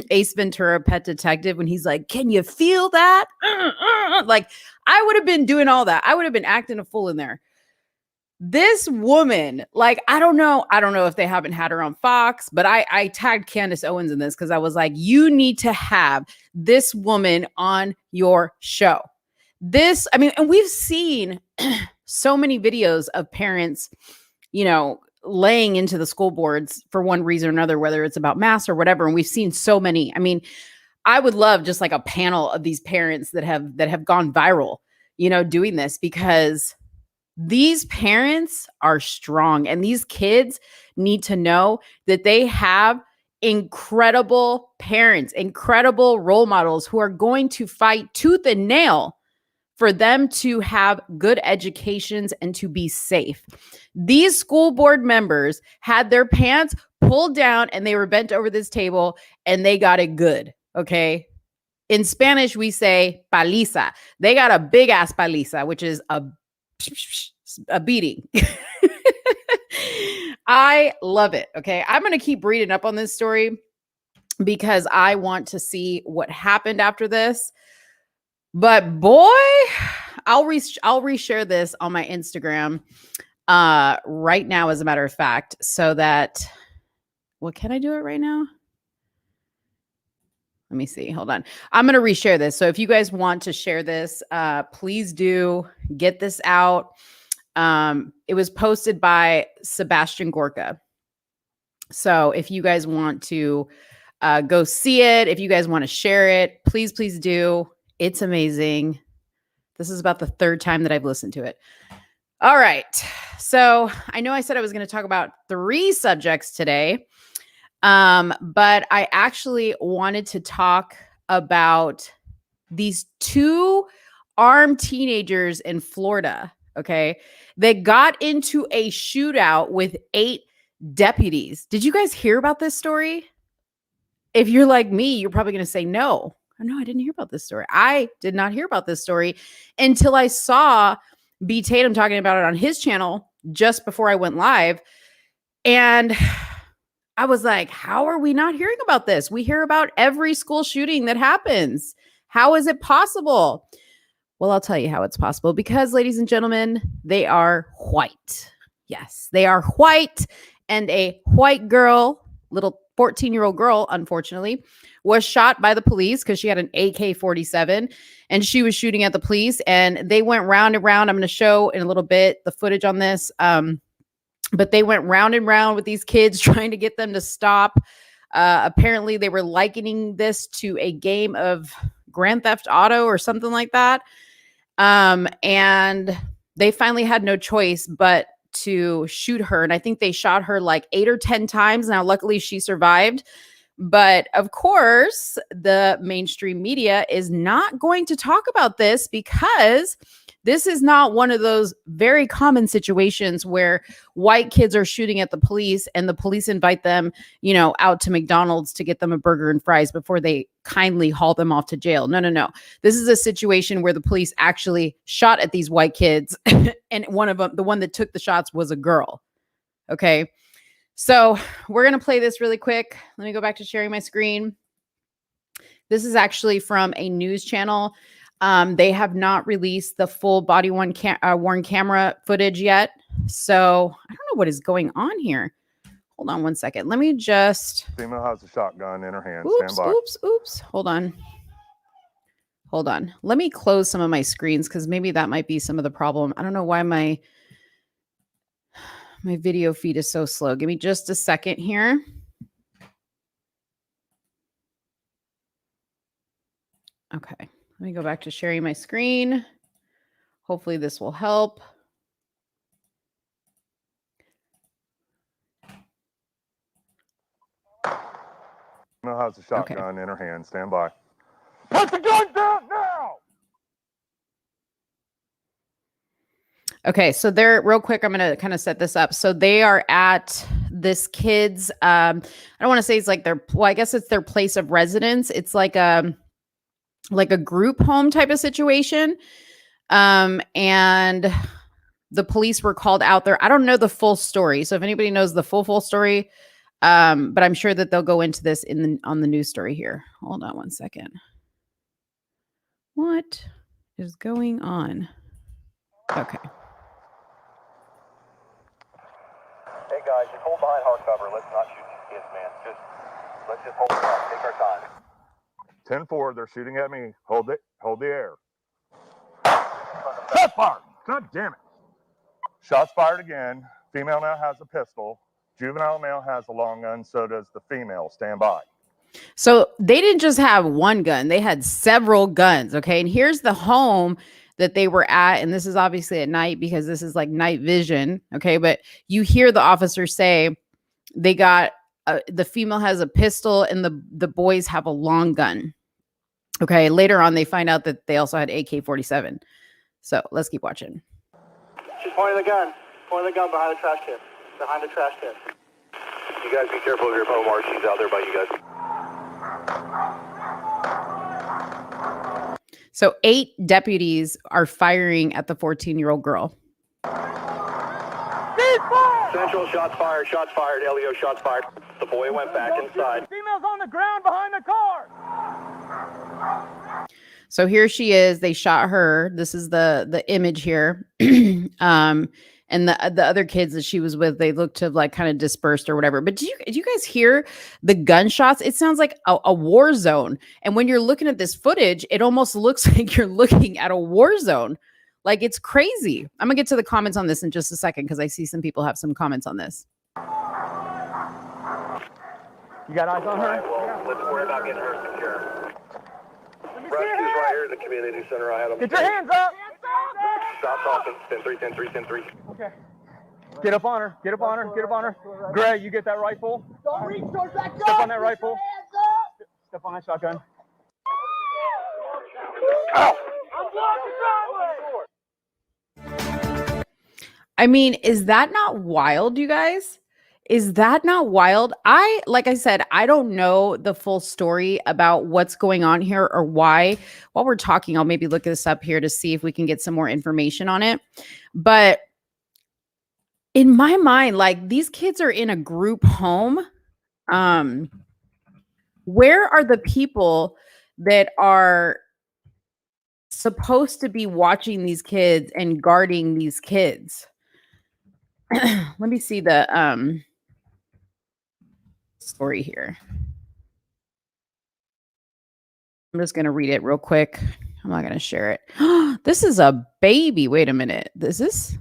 Ace Ventura Pet Detective when he's like, can you feel that? Like, I would have been doing all that. I would have been acting a fool in there. This woman, like, I don't know if they haven't had her on Fox, but I tagged Candace Owens in this because I was like, you need to have this woman on your show. And we've seen so many videos of parents, laying into the school boards for one reason or another, whether it's about masks or whatever. And we've seen so many. I mean, I would love just like a panel of these parents that have gone viral, doing this, because these parents are strong and these kids need to know that they have incredible parents, incredible role models who are going to fight tooth and nail for them to have good educations and to be safe. These school board members had their pants pulled down and they were bent over this table and they got it good. Okay. In Spanish, we say paliza. They got a big ass paliza, which is a beating. I love it. Okay. I'm going to keep reading up on this story because I want to see what happened after this. But boy, I'll reshare this on my Instagram right now, as a matter of fact, so that, well, can I do it right now? Let me see. Hold on. I'm going to reshare this. So if you guys want to share this, please do get this out. It was posted by Sebastian Gorka. So if you guys want to go see it, if you guys want to share it, please do. It's amazing. This is about the third time that I've listened to it. All right. So I know I said I was going to talk about 3 subjects today, but I actually wanted to talk about these 2 armed teenagers in Florida, okay? They got into a shootout with 8 deputies. Did you guys hear about this story? If you're like me, you're probably going to say no. No, I didn't hear about this story. I did not hear about this story until I saw B. Tatum talking about it on his channel just before I went live. And I was like, how are we not hearing about this? We hear about every school shooting that happens. How is it possible? Well, I'll tell you how it's possible, because, ladies and gentlemen, they are white. Yes, they are white, and a white girl, little 14-year-old girl, unfortunately, was shot by the police because she had an AK-47 and she was shooting at the police, and they went round and round. I'm going to show in a little bit the footage on this. But they went round and round with these kids trying to get them to stop. Apparently they were likening this to a game of Grand Theft Auto or something like that. And they finally had no choice but to shoot her. And I think they shot her like 8 or 10 times. Now, luckily she survived. But of course, the mainstream media is not going to talk about this, because this is not one of those very common situations where white kids are shooting at the police and the police invite them, out to McDonald's to get them a burger and fries before they kindly haul them off to jail. No. This is a situation where the police actually shot at these white kids and one of them, the one that took the shots, was a girl. Okay. So we're going to play this really quick. Let me go back to sharing my screen. This is actually from a news channel. They have not released the full body-worn camera footage yet. So I don't know what is going on here. Hold on one second. Let me just... Female has a shotgun in her hand. Oops, Stand by. oops. Hold on. Let me close some of my screens, because maybe that might be some of the problem. I don't know why my video feed is so slow. Give me just a second here. Okay. Let me go back to sharing my screen. Hopefully this will help. Female has a shotgun in her hand. Stand by. Put the gun down now! Okay, so they're real quick. I'm going to kind of set this up. So they are at this kid's, I don't want to say it's like I guess it's their place of residence. It's like a group home type of situation. And the police were called out there. I don't know the full story. So if anybody knows the full story, but I'm sure that they'll go into this on the news story here. Hold on one second. What is going on? Okay. Hey guys, just hold behind hard cover. Let's not shoot these kids, man. Let's just hold it up. Take our time. 10-4, they're shooting at me. Hold the air. Shot fired! God damn it. Shots fired again. Female now has a pistol. Juvenile male has a long gun. So does the female. Stand by. So they didn't just have one gun. They had several guns. Okay. And here's the home that they were at. And this is obviously at night, because this is like night vision. Okay. But you hear the officer say they got the female has a pistol and the boys have a long gun. Okay. Later on, they find out that they also had AK-47. So let's keep watching. She's pointing the gun. Pointing the gun behind the trash can. Behind the trash can. You guys be careful of your phone, Mark. She's out there by you guys. So 8 deputies are firing at the 14-year-old girl. Central, shots fired, LEO, shots fired. The boy went back inside. Female's on the ground behind the car. So here she is. They shot her. This is the image here. And the other kids that she was with, they looked to have like kind of dispersed or whatever. But do you guys hear the gunshots? It sounds like a war zone. And when you're looking at this footage, it almost looks like you're looking at a war zone. Like, it's crazy. I'm gonna get to the comments on this in just a second because I see some people have some comments on this. You got eyes on her? Well, let's worry about getting her secure. Rescue's right here in the community center. I had them. Get your hands up. Stop talking. 10-3, 10-3, 10-3. Okay. Get up on her. Get up on her. Get up on her. Gray, you get that rifle. Don't reach towards that gun. Step on that rifle. Step on that shotgun. Ow! I mean, is that not wild, you guys? Is that not wild? Like I said, I don't know the full story about what's going on here or why. While we're talking, I'll maybe look this up here to see if we can get some more information on it. But in my mind, like, these kids are in a group home. Where are the people that are supposed to be watching these kids and guarding these kids? Let me see the story here. I'm just going to read it real quick. I'm not going to share it. This is a baby. Wait a minute. Is this?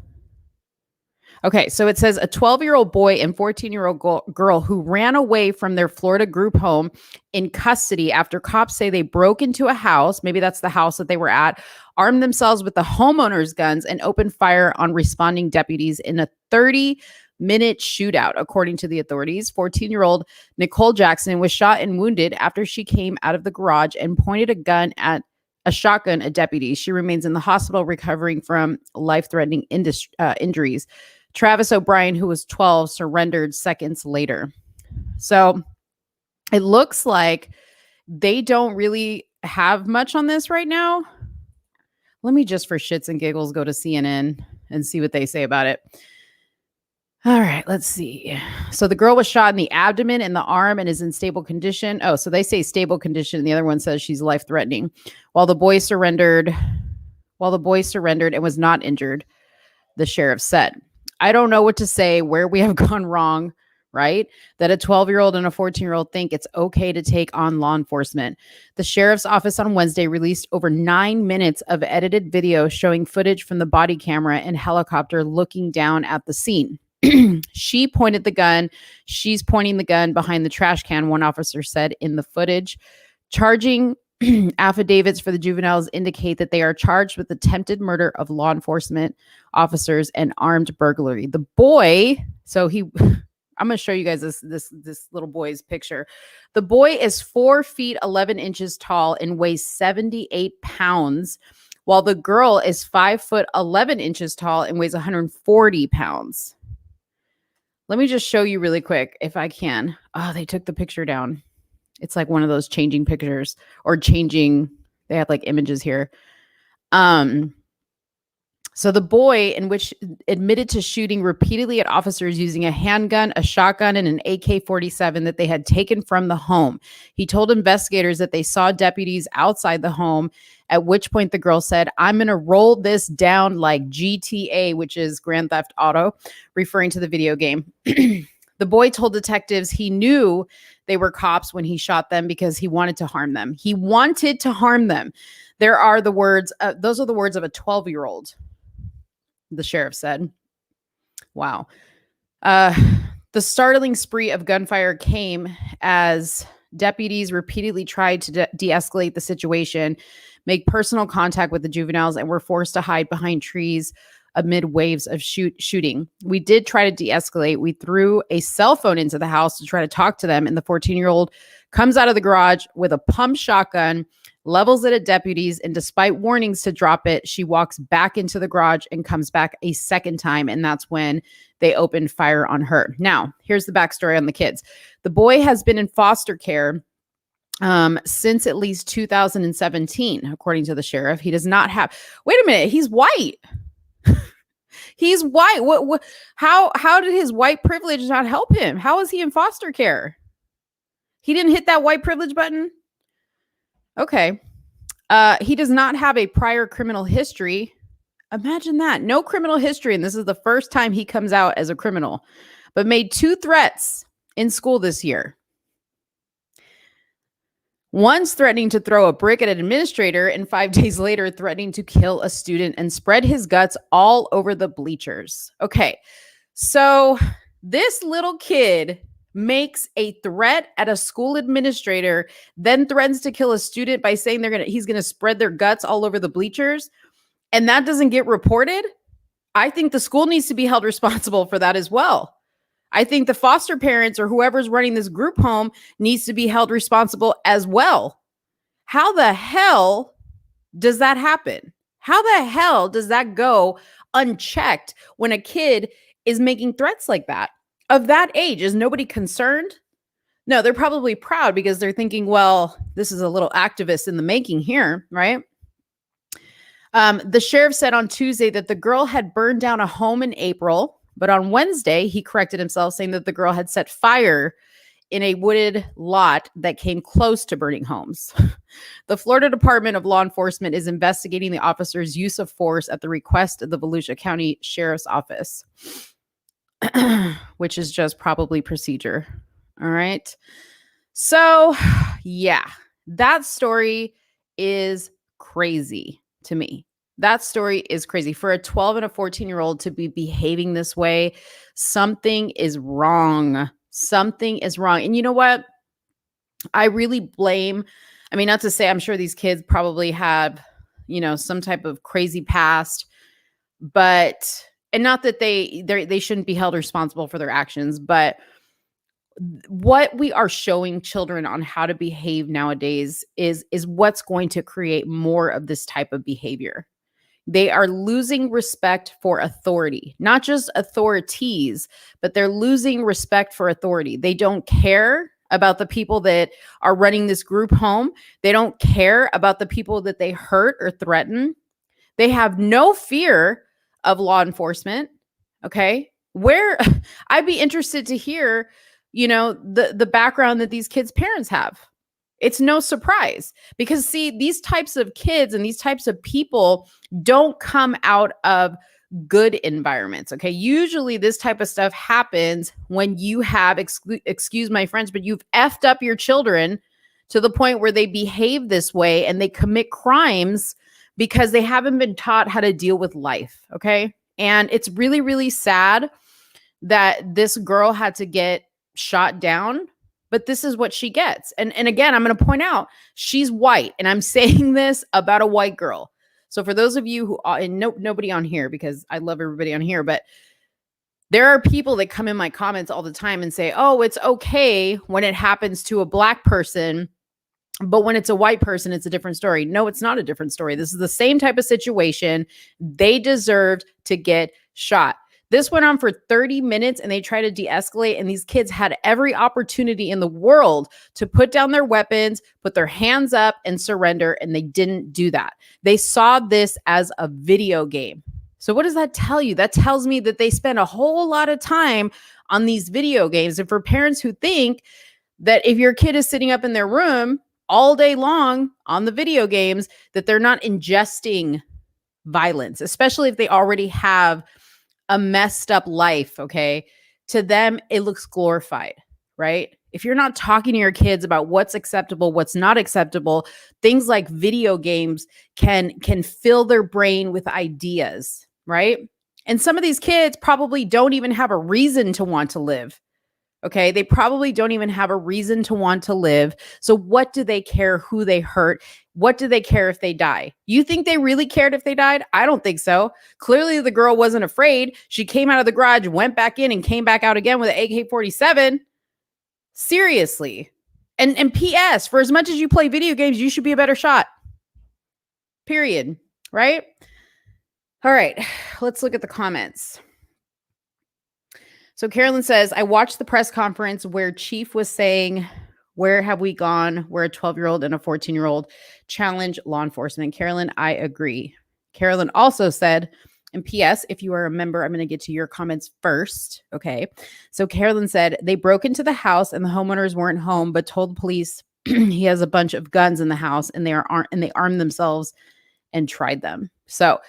Okay, so it says a 12-year-old boy and 14-year-old girl who ran away from their Florida group home in custody after cops say they broke into a house, maybe that's the house that they were at, armed themselves with the homeowner's guns and opened fire on responding deputies in a 30-minute shootout. According to the authorities, 14-year-old Nicole Jackson was shot and wounded after she came out of the garage and pointed a shotgun at deputies. She remains in the hospital recovering from life-threatening injuries. Travis O'Brien, who was 12, surrendered seconds later. So it looks like they don't really have much on this right now. Let me just, for shits and giggles, go to CNN and see what they say about it. All right, let's see. So the girl was shot in the abdomen and the arm and is in stable condition. Oh, so they say stable condition. And the other one says she's life-threatening. While the boy surrendered and was not injured, the sheriff said. I don't know what to say, where we have gone wrong, right? That a 12-year-old and a 14-year-old think it's okay to take on law enforcement. The sheriff's office on Wednesday released over 9 minutes of edited video showing footage from the body camera and helicopter looking down at the scene. She's pointing the gun behind the trash can, one officer said in the footage. Charging affidavits for the juveniles indicate that they are charged with attempted murder of law enforcement officers and armed burglary. The boy, I'm going to show you guys this little boy's picture. The boy is 4 feet 11 inches tall and weighs 78 pounds, while the girl is 5 foot 11 inches tall and weighs 140 pounds. Let me just show you really quick if I can. Oh, they took the picture down. It's like one of those changing pictures or changing. They have like images here. So the boy, in which admitted to shooting repeatedly at officers using a handgun, a shotgun, and an AK-47 that they had taken from the home. He told investigators that they saw deputies outside the home, at which point the girl said, "I'm going to roll this down like GTA," which is Grand Theft Auto, referring to the video game. The boy told detectives he knew they were cops when he shot them because he wanted to harm them. He wanted to harm them. Those are the words of a 12-year-old. The sheriff said. Wow. The startling spree of gunfire came as deputies repeatedly tried to de-escalate the situation, make personal contact with the juveniles, and were forced to hide behind trees amid waves of shooting. We did try to de-escalate. We threw a cell phone into the house to try to talk to them, and the 14-year-old comes out of the garage with a pump shotgun, levels it at deputies, and despite warnings to drop it, she walks back into the garage and comes back a second time, and that's when they opened fire on her. Now, here's the backstory on the kids. The boy has been in foster care since at least 2017, according to the sheriff. He does not have... Wait a minute, he's white. He's white. What how did his white privilege not help him? How is he in foster care? He didn't hit that white privilege button? Okay. He does not have a prior criminal history. Imagine that. No criminal history, and this is the first time he comes out as a criminal, but made 2 threats in school this year. Once threatening to throw a brick at an administrator, and 5 days later threatening to kill a student and spread his guts all over the bleachers. Okay, so this little kid makes a threat at a school administrator, then threatens to kill a student by saying he's gonna spread their guts all over the bleachers, and that doesn't get reported. I think the school needs to be held responsible for that as well. I think the foster parents or whoever's running this group home needs to be held responsible as well. How the hell does that happen? How the hell does that go unchecked when a kid is making threats like that? Of that age, is nobody concerned? No, they're probably proud because they're thinking, well, this is a little activist in the making here, right? The sheriff said on Tuesday that the girl had burned down a home in April, but on Wednesday, he corrected himself, saying that the girl had set fire in a wooded lot that came close to burning homes. The Florida Department of Law Enforcement is investigating the officer's use of force at the request of the Volusia County Sheriff's Office, which is just probably procedure. All right. So, yeah, that story is crazy to me. That story is crazy. For a 12 and a 14-year-old to be behaving this way, something is wrong. Something is wrong. And you know what? I really blame, I mean, not to say I'm sure these kids probably have, some type of crazy past, but, and not that they shouldn't be held responsible for their actions, but what we are showing children on how to behave nowadays is what's going to create more of this type of behavior. They are losing respect for authority, not just authorities, but they're losing respect for authority. They don't care about the people that are running this group home. They don't care about the people that they hurt or threaten. They have no fear of law enforcement. Okay. I'd be interested to hear, the background that these kids' parents have. It's no surprise because, see, these types of kids and these types of people don't come out of good environments. Okay. Usually this type of stuff happens when you have, excuse my French, but you've effed up your children to the point where they behave this way and they commit crimes because they haven't been taught how to deal with life. Okay. And it's really, really sad that this girl had to get shot down. But this is what she gets. And again, I'm going to point out, she's white. And I'm saying this about a white girl. So for those of you who are, and nobody on here, because I love everybody on here, but there are people that come in my comments all the time and say, oh, it's okay when it happens to a black person, but when it's a white person, it's a different story. No, it's not a different story. This is the same type of situation. They deserved to get shot. This went on for 30 minutes and they tried to de-escalate, and these kids had every opportunity in the world to put down their weapons, put their hands up and surrender, and they didn't do that. They saw this as a video game. So what does that tell you? That tells me that they spend a whole lot of time on these video games. And for parents who think that if your kid is sitting up in their room all day long on the video games, that they're not ingesting violence, especially if they already have a messed up life, okay? To them, it looks glorified, right? If you're not talking to your kids about what's acceptable, what's not acceptable, things like video games can fill their brain with ideas, right? And some of these kids probably don't even have a reason to want to live. Okay, they probably don't even have a reason to want to live. So what do they care who they hurt? What do they care if they die? You think they really cared if they died? I don't think so. Clearly, the girl wasn't afraid. She came out of the garage, went back in, and came back out again with an AK-47. Seriously. And P.S., for as much as you play video games, you should be a better shot. Period. Right? All right, let's look at the comments. So Carolyn says, I watched the press conference where Chief was saying, where have we gone? Where a 12-year-old and a 14-year-old challenge law enforcement. Carolyn, I agree. Carolyn also said, And P.S., if you are a member, I'm going to get to your comments first. Okay. So Carolyn said they broke into the house and the homeowners weren't home, but told police he has a bunch of guns in the house and they armed themselves and tried them. So,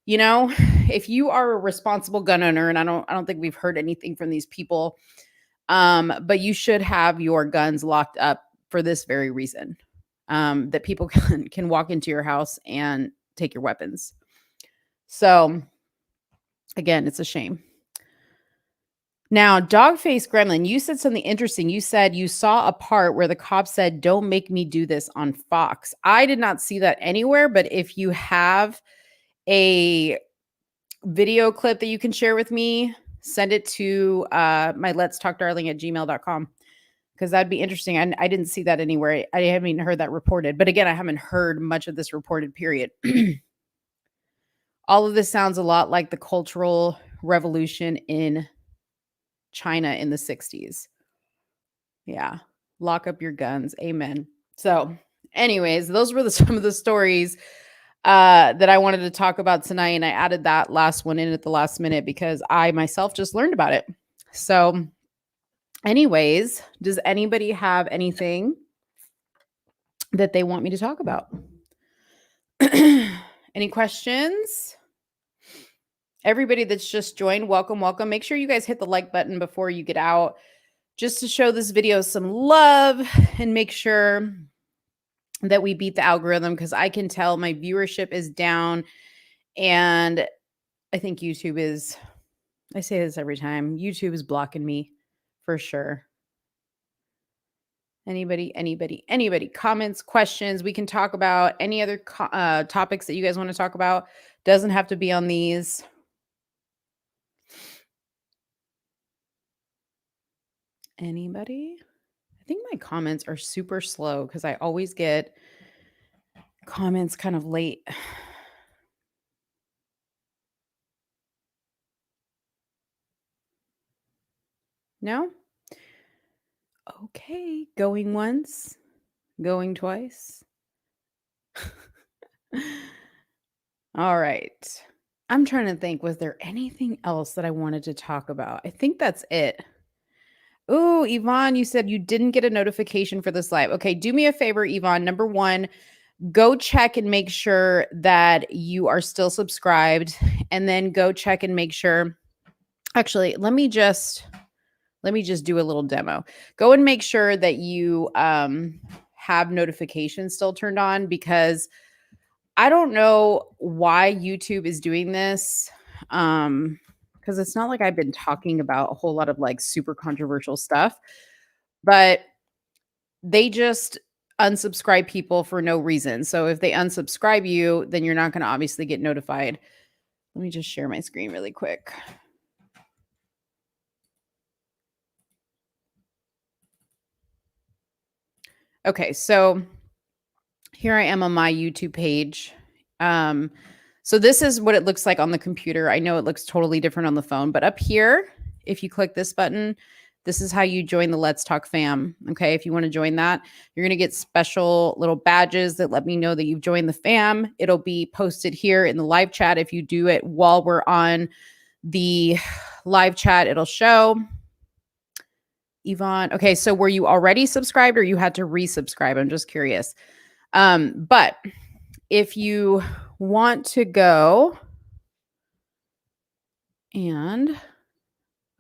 you know, if you are a responsible gun owner, and I don't think we've heard anything from these people, but you should have your guns locked up for this very reason, that people can walk into your house and take your weapons. So again, it's a shame. Now, Dogface Gremlin, you said something interesting. You said you saw a part where the cop said, "Don't make me do this" on Fox. I did not see that anywhere, but if you have a video clip that you can share with me, send it to my let's talk darling at gmail.com, because that'd be interesting. I didn't see that anywhere. I haven't even heard that reported. But again, I haven't heard much of this reported, period. All of this sounds a lot like the Cultural Revolution in China in the 60s. Yeah. Lock up your guns. Amen. So anyways, those were some of the stories that I wanted to talk about tonight. And I added that last one in at the last minute because I myself just learned about it. So anyways, does anybody have anything that they want me to talk about? Any questions? Everybody that's just joined, welcome, welcome. Make sure you guys hit the like button before you get out, just to show this video some love and make sure that we beat the algorithm, because I can tell my viewership is down. And I think YouTube is, I say this every time, YouTube is blocking me for sure. Anybody, comments, questions? We can talk about any other topics that you guys want to talk about. Doesn't have to be on these. Anybody? I think my comments are super slow because I always get comments kind of late. No? Okay. Going once, going twice. All right. I'm trying to think, was there anything else that I wanted to talk about? I think that's it. Oh, Yvonne, you said you didn't get a notification for this live. Okay, do me a favor, Yvonne. Number one, go check and make sure that you are still subscribed, and then go check and make sure. Actually, let me just do a little demo. Go and make sure that you have notifications still turned on, because I don't know why YouTube is doing this. Because it's not like I've been talking about a whole lot of like super controversial stuff, but they just unsubscribe people for no reason. So if they unsubscribe you, then you're not going to obviously get notified. Let me just share my screen really quick. Okay, so here I am on my YouTube page. So this is what it looks like on the computer. I know it looks totally different on the phone, but up here, if you click this button, this is how you join the Let's Talk fam. Okay, if you want to join that, you're going to get special little badges that let me know that you've joined the fam. It'll be posted here in the live chat. If you do it while we're on the live chat, it'll show. Yvonne, okay, so were you already subscribed or you had to resubscribe? I'm just curious. But if you want to go and,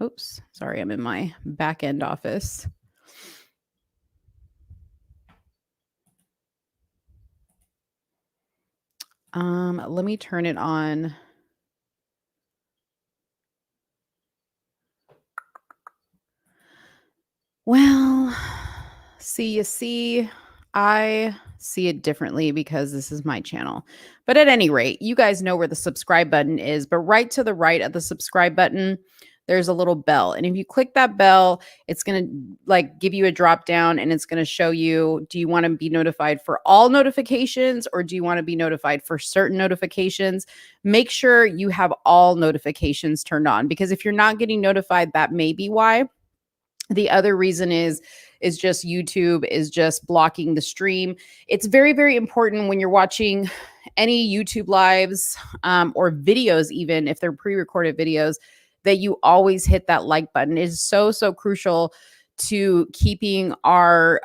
oops, sorry, I'm in my back end office. Let me turn it on. Well, you see, I see it differently because this is my channel. But at any rate, you guys know where the subscribe button is, but right to the right of the subscribe button, there's a little bell. And if you click that bell, it's going to like give you a drop down and it's going to show you, do you want to be notified for all notifications or do you want to be notified for certain notifications? Make sure you have all notifications turned on, because if you're not getting notified, that may be why. The other reason is is just YouTube is just blocking the stream. It's very, very important when you're watching any YouTube lives or videos, even if they're pre-recorded videos, that you always hit that like button. It is so, so crucial to keeping our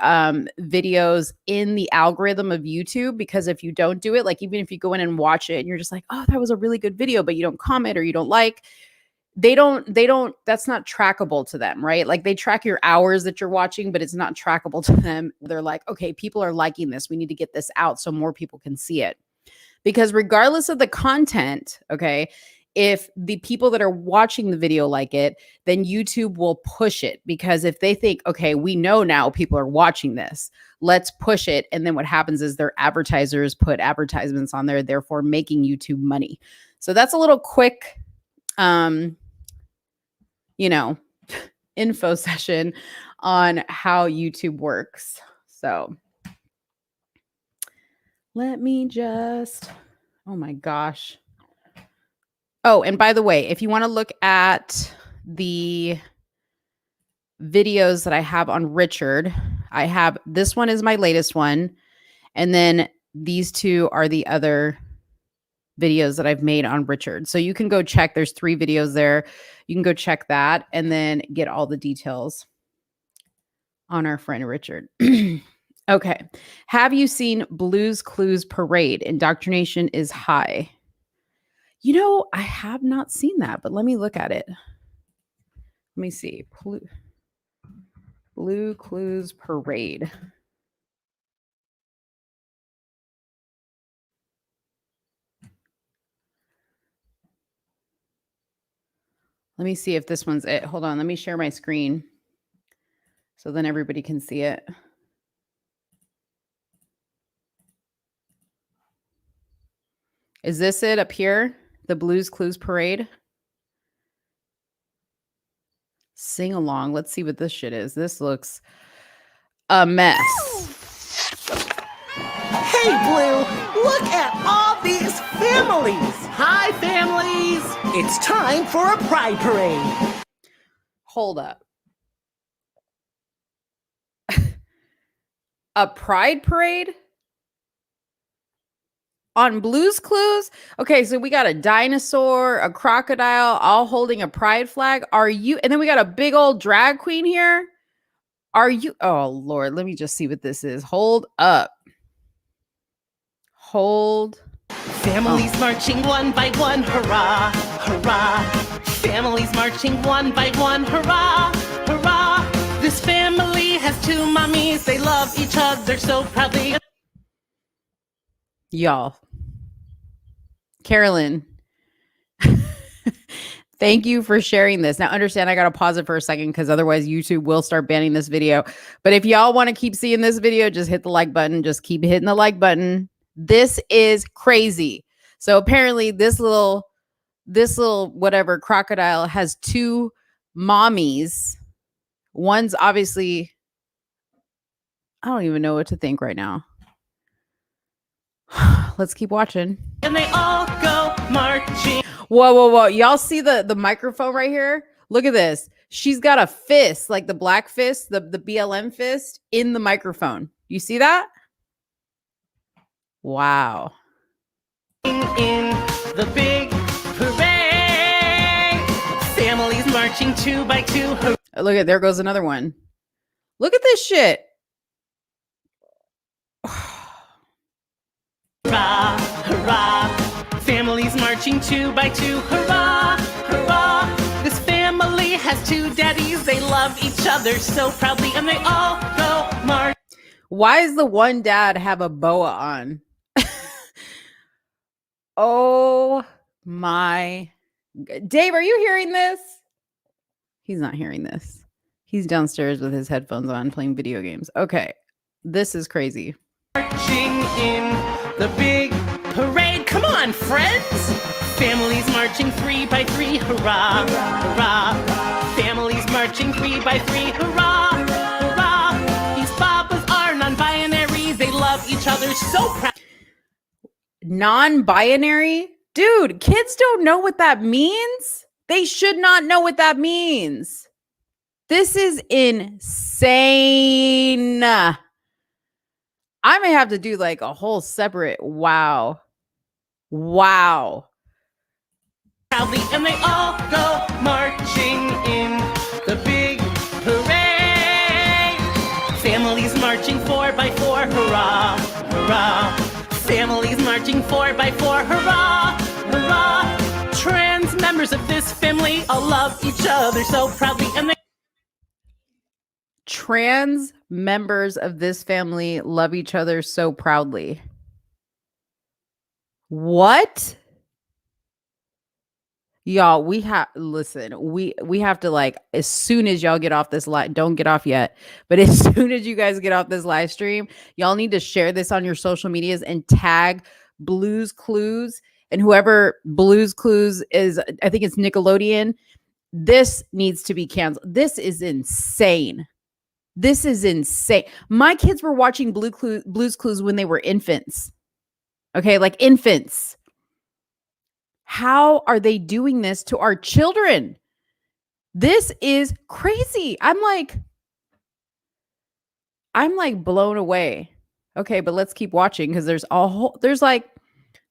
videos in the algorithm of YouTube, because if you don't do it, like even if you go in and watch it and you're just like, oh, that was a really good video, but you don't comment or you don't like, they don't, that's not trackable to them, right? Like they track your hours that you're watching, but it's not trackable to them. They're like, okay, people are liking this. We need to get this out so more people can see it. Because regardless of the content, okay, if the people that are watching the video like it, then YouTube will push it, because if they think, okay, we know now people are watching this, let's push it. And then what happens is their advertisers put advertisements on there, therefore making YouTube money. So that's a little quick, info session on how YouTube works. So let me just, oh my gosh. Oh, and by the way, if you want to look at the videos that I have on Richard, I have, this one is my latest one. And then these two are the other videos that I've made on Richard. So you can go check, there's 3 videos there. You can go check that and then get all the details on our friend Richard. Okay. Have you seen Blue's Clues Parade? Indoctrination is high. I have not seen that, but let me look at it. Let me see. Blue Clues Parade. Let me see if this one's it. Hold on. Let me share my screen so then everybody can see it. Is this it up here? The Blues Clues Parade? Sing along. Let's see what this shit is. This looks a mess. Hey, Blue, look at all these families. Hi, families. It's time for a pride parade. Hold up. A pride parade? On Blue's Clues? Okay, so we got a dinosaur, a crocodile, all holding a pride flag. And then we got a big old drag queen here. Oh Lord, let me just see what this is. Hold up. Families marching one by one, hurrah, hurrah. Families marching one by one, hurrah, hurrah. This family has 2 mommies. They love each other so proudly. Y'all. Carolyn, thank you for sharing this. Now, understand, I got to pause it for a second because otherwise YouTube will start banning this video. But if y'all want to keep seeing this video, just hit the like button. Just keep hitting the like button. This is crazy. So apparently this little whatever crocodile has 2 mommies. One's obviously, I don't even know what to think right now. Let's keep watching. And they all go marching. Whoa. Y'all see the microphone right here? Look at this. She's got a fist, like the black fist, the BLM fist in the microphone. You see that? Wow. In the big parade. Families marching 2 by 2. Look at, there goes another one. Look at this shit. Hurrah, hurrah. Families marching 2 by 2. Hurrah, hurrah. This family has 2 daddies. They love each other so proudly, and they all go march. Why does the one dad have a boa on? Oh my. Dave, are you hearing this? He's not hearing this. He's downstairs with his headphones on playing video games. Okay. This is crazy. Marching in the big parade. Come on, friends. Families marching 3 by 3. Hurrah, hurrah. Families marching 3 by 3. Hurrah, hurrah. These babas are non-binary. They love each other so proud. Non-binary? Dude, kids don't know what that means. They should not know what that means. This is insane. I may have to do like a whole separate wow. Wow. Proudly, and they all go marching in the big parade. Families marching 4 by 4, hurrah, hurrah. Families marching 4 by 4, hurrah, hurrah. Trans members of this family all love each other so proudly, and they Trans members of this family love each other so proudly. What? Y'all, we have listen, we have to like as soon as y'all get off this live, don't get off yet, but as soon as you guys get off this live stream, y'all need to share this on your social medias and tag Blues Clues and whoever Blues Clues is, I think it's Nickelodeon. This needs to be canceled. This is insane. This is insane. My kids were watching Blues Clues when they were infants. Okay, like infants. How are they doing this to our children? This is crazy. I'm like blown away. Okay, but let's keep watching because there's like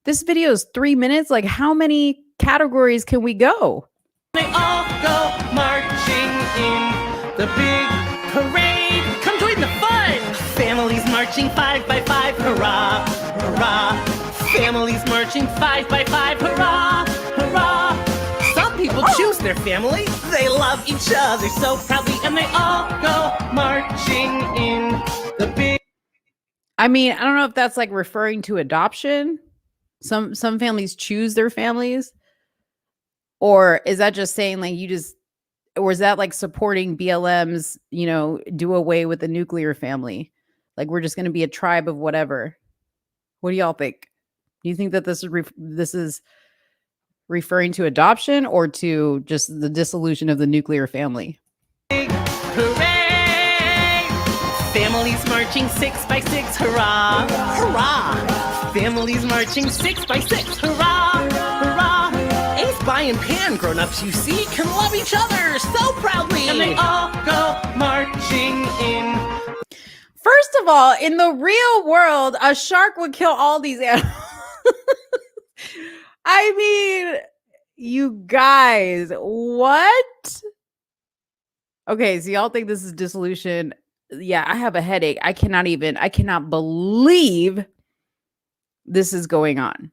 this video is 3 minutes. Like how many categories can we go? They all go marching in the big parade. Come join the fun. Families marching 5 by 5, hurrah, hurrah. Families marching 5 by 5, hurrah, hurrah. Some people choose their family. They love each other so proudly, and they all go marching in the big. I mean, I don't know if that's like referring to adoption. Some families choose their families. Or is that just saying like or is that like supporting BLM's, do away with the nuclear family? Like we're just going to be a tribe of whatever. What do y'all think? Do you think that this is referring to adoption or to just the dissolution of the nuclear family? Hooray! Families marching 6 by 6, hurrah, hurrah! Families marching 6 by 6, hurrah, hurrah! Ace, Bi, and Pan grown-ups, you see, can love each other so proudly, and they all go marching in. First of all, in the real world, a shark would kill all these animals. I mean, you guys, what? Okay, so y'all think this is dissolution. Yeah, I have a headache. I cannot believe this is going on.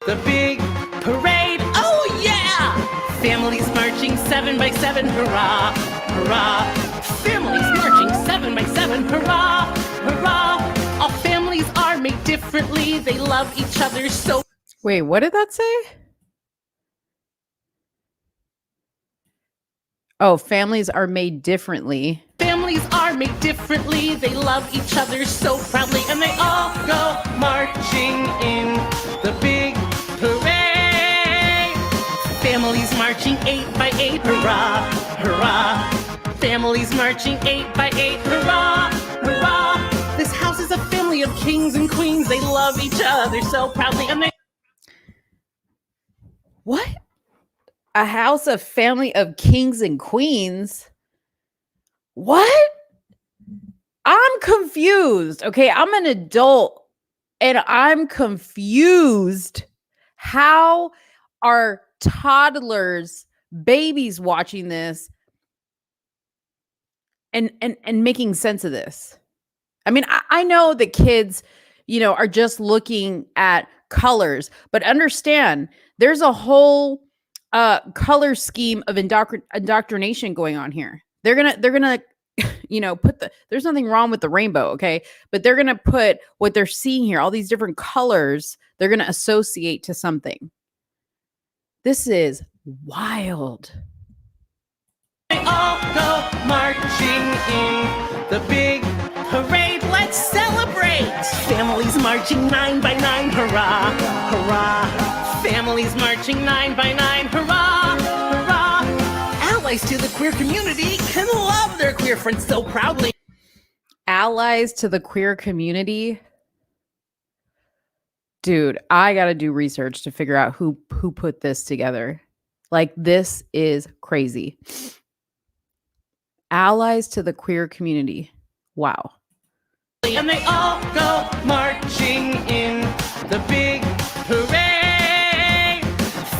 The big parade, oh yeah! Families marching 7 by 7, hurrah, hurrah! Families marching 7 by 7, hurrah, hurrah! All families are made differently. They love each other so. Wait, what did that say? Oh, families are made differently. Families are made differently. They love each other so proudly, and they all go marching in the big parade. Families marching 8 by 8, hurrah, hurrah. Families marching 8 by 8, hurrah, hurrah. This house is a family of kings and queens. They love each other so proudly, and they. What? A house of family of kings and queens? What? I'm confused. Okay, I'm an adult and I'm confused. How are toddlers, babies watching this and making sense of this? I mean, I know that kids, are just looking at colors, but understand there's a whole color scheme of indoctrination going on here. They're gonna put there's nothing wrong with the rainbow, okay, but they're gonna put what they're seeing here, all these different colors, they're gonna associate to something. This is wild. They all go marching in the big parade. Let's celebrate! Families marching 9 by 9, hurrah, hurrah. Families marching 9 by 9, hurrah, hurrah. Allies to the queer community can love their queer friends so proudly. Allies to the queer community? Dude, I gotta do research to figure out who put this together. Like, this is crazy. Allies to the queer community. Wow. And they all go marching in the big parade.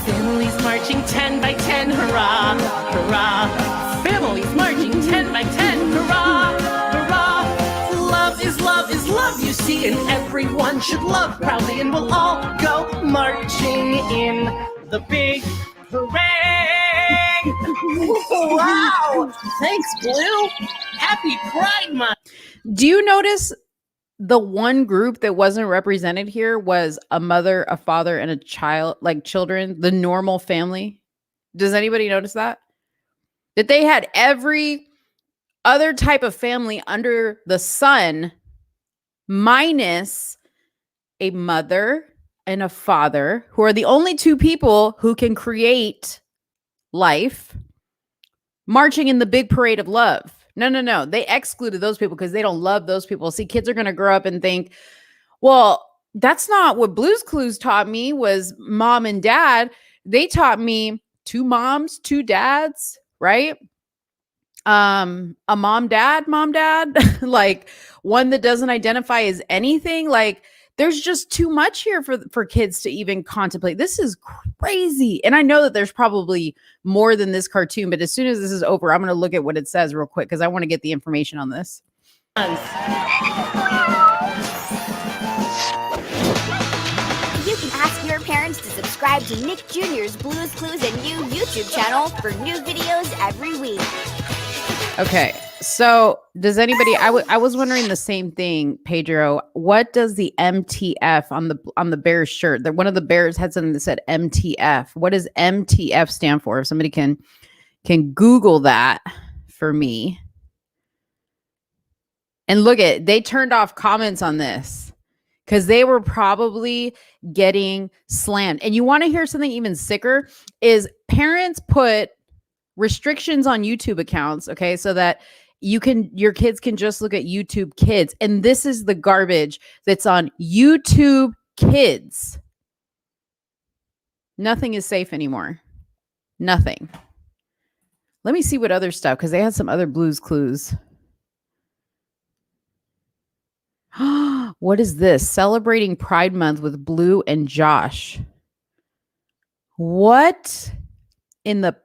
Families marching 10 by 10, hurrah, hurrah. Families marching 10 by 10, hurrah, hurrah. Love is love, you see, and everyone should love proudly, and we'll all go marching in the big parade. Wow! Thanks, Blue. Happy Pride Month. Do you notice the one group that wasn't represented here was a mother, a father, and a child, like children, the normal family? Does anybody notice that? That they had every other type of family under the sun, minus a mother and a father, who are the only two people who can create life, marching in the big parade of love. No. They excluded those people because they don't love those people. See, kids are going to grow up and think, well, that's not what Blue's Clues taught me, was mom and dad. They taught me two moms, two dads, right? A mom, dad, like one that doesn't identify as anything. Like, there's just too much here for kids to even contemplate. This is crazy. And I know that there's probably more than this cartoon, but as soon as this is over, I'm going to look at what it says real quick because I want to get the information on this. You can ask your parents to subscribe to Nick Jr.'s Blue's Clues and You YouTube channel for new videos every week. Okay, so does anybody? I was wondering the same thing, Pedro. What does the MTF on the Bears shirt? That one of the Bears had something that said MTF. What does MTF stand for? If somebody can Google that for me. And look at, they turned off comments on this because they were probably getting slammed. And you want to hear something even sicker? Is parents put restrictions on YouTube accounts, okay, so that your kids can just look at YouTube Kids. And this is the garbage that's on YouTube Kids. Nothing is safe anymore. Nothing. Let me see what other stuff, because they had some other Blue's Clues. What is this? Celebrating Pride Month with Blue and Josh. What in the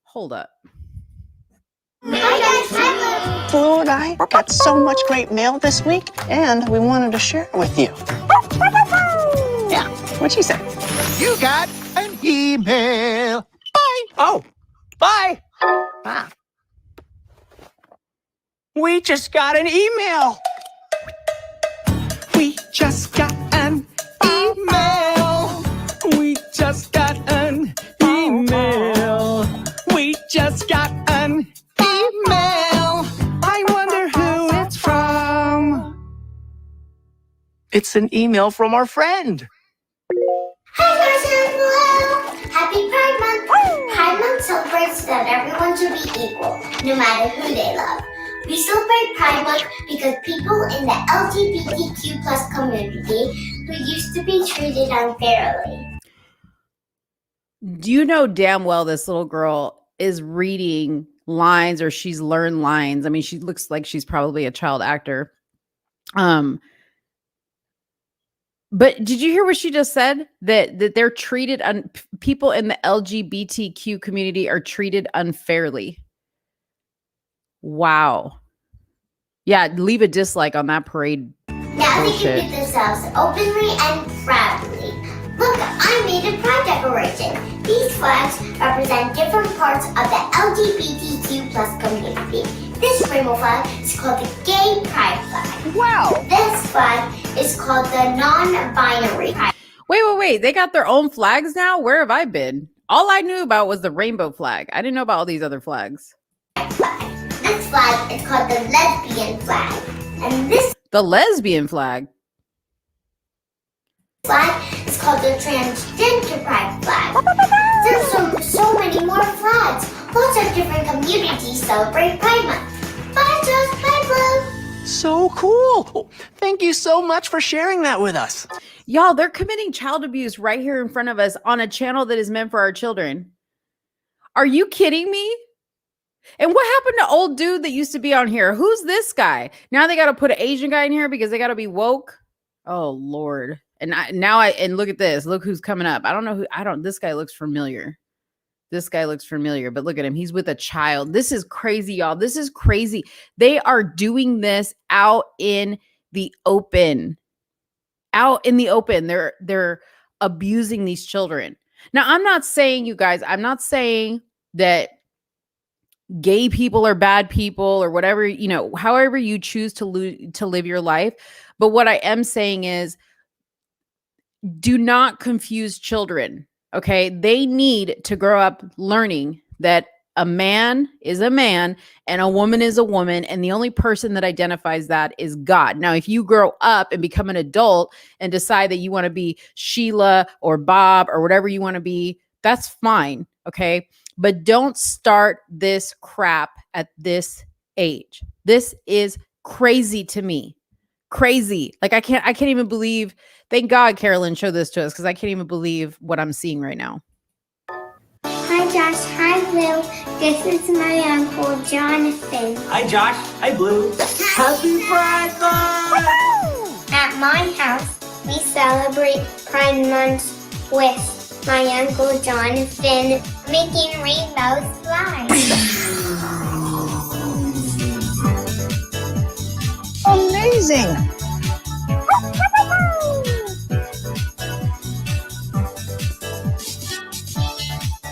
Hold up. Blue and I got so much great mail this week, and we wanted to share it with you. Yeah, what'd you say? You got an email. Bye. Oh, bye. Ah. We just got an email. We just got an email. We just got an email. We just got an email. I wonder who it's from. It's an email from our friend. Hi guys, hello! Happy Pride Month! Pride Month celebrates that everyone should be equal, no matter who they love. We celebrate Pride Month because people in the LGBTQ+ community who used to be treated unfairly. Do you know damn well this little girl is reading lines, or she's learned lines? I mean, she looks like she's probably a child actor. But did you hear what she just said? That they're treated, people in the LGBTQ community are treated unfairly. Wow. Yeah, leave a dislike on that parade. Now bullshit. They can do themselves openly and proudly. Look, I made a pride decoration. These flags represent different parts of the LGBTQ+ community. This rainbow flag is called the Gay Pride flag. Wow. This flag is called the non-binary pride. Wait. They got their own flags now? Where have I been? All I knew about was the rainbow flag. I didn't know about all these other flags. This flag is called the lesbian flag. And this The lesbian flag? flag is called the transgender pride flag. There's so many more flags. Lots of different communities celebrate Pride Month. Bye, Josh. Bye, Blue. So cool. Thank you so much for sharing that with us. Y'all, they're committing child abuse right here in front of us on a channel that is meant for our children. Are you kidding me? And what happened to old dude that used to be on here? Who's this guy? Now they got to put an Asian guy in here because they got to be woke. Oh Lord. And look at this. Look who's coming up. This guy looks familiar. But look at him. He's with a child. This is crazy, y'all. This is crazy. They are doing this out in the open. They're abusing these children. Now, I'm not saying, you guys, that gay people are bad people or whatever, however you choose to live your life. But what I am saying is, do not confuse children. Okay. They need to grow up learning that a man is a man and a woman is a woman. And the only person that identifies that is God. Now, if you grow up and become an adult and decide that you want to be Sheila or Bob or whatever you want to be, that's fine. Okay. But don't start this crap at this age. This is crazy to me. Crazy. Like I can't even believe, thank God Carolyn showed this to us because I can't even believe what I'm seeing right now. Hi Josh, hi Blue. This is my uncle Jonathan. Hi Josh, hi Blue. Happy Pride Month! At my house, we celebrate Pride Month with my uncle Jonathan making rainbows fly. Amazing!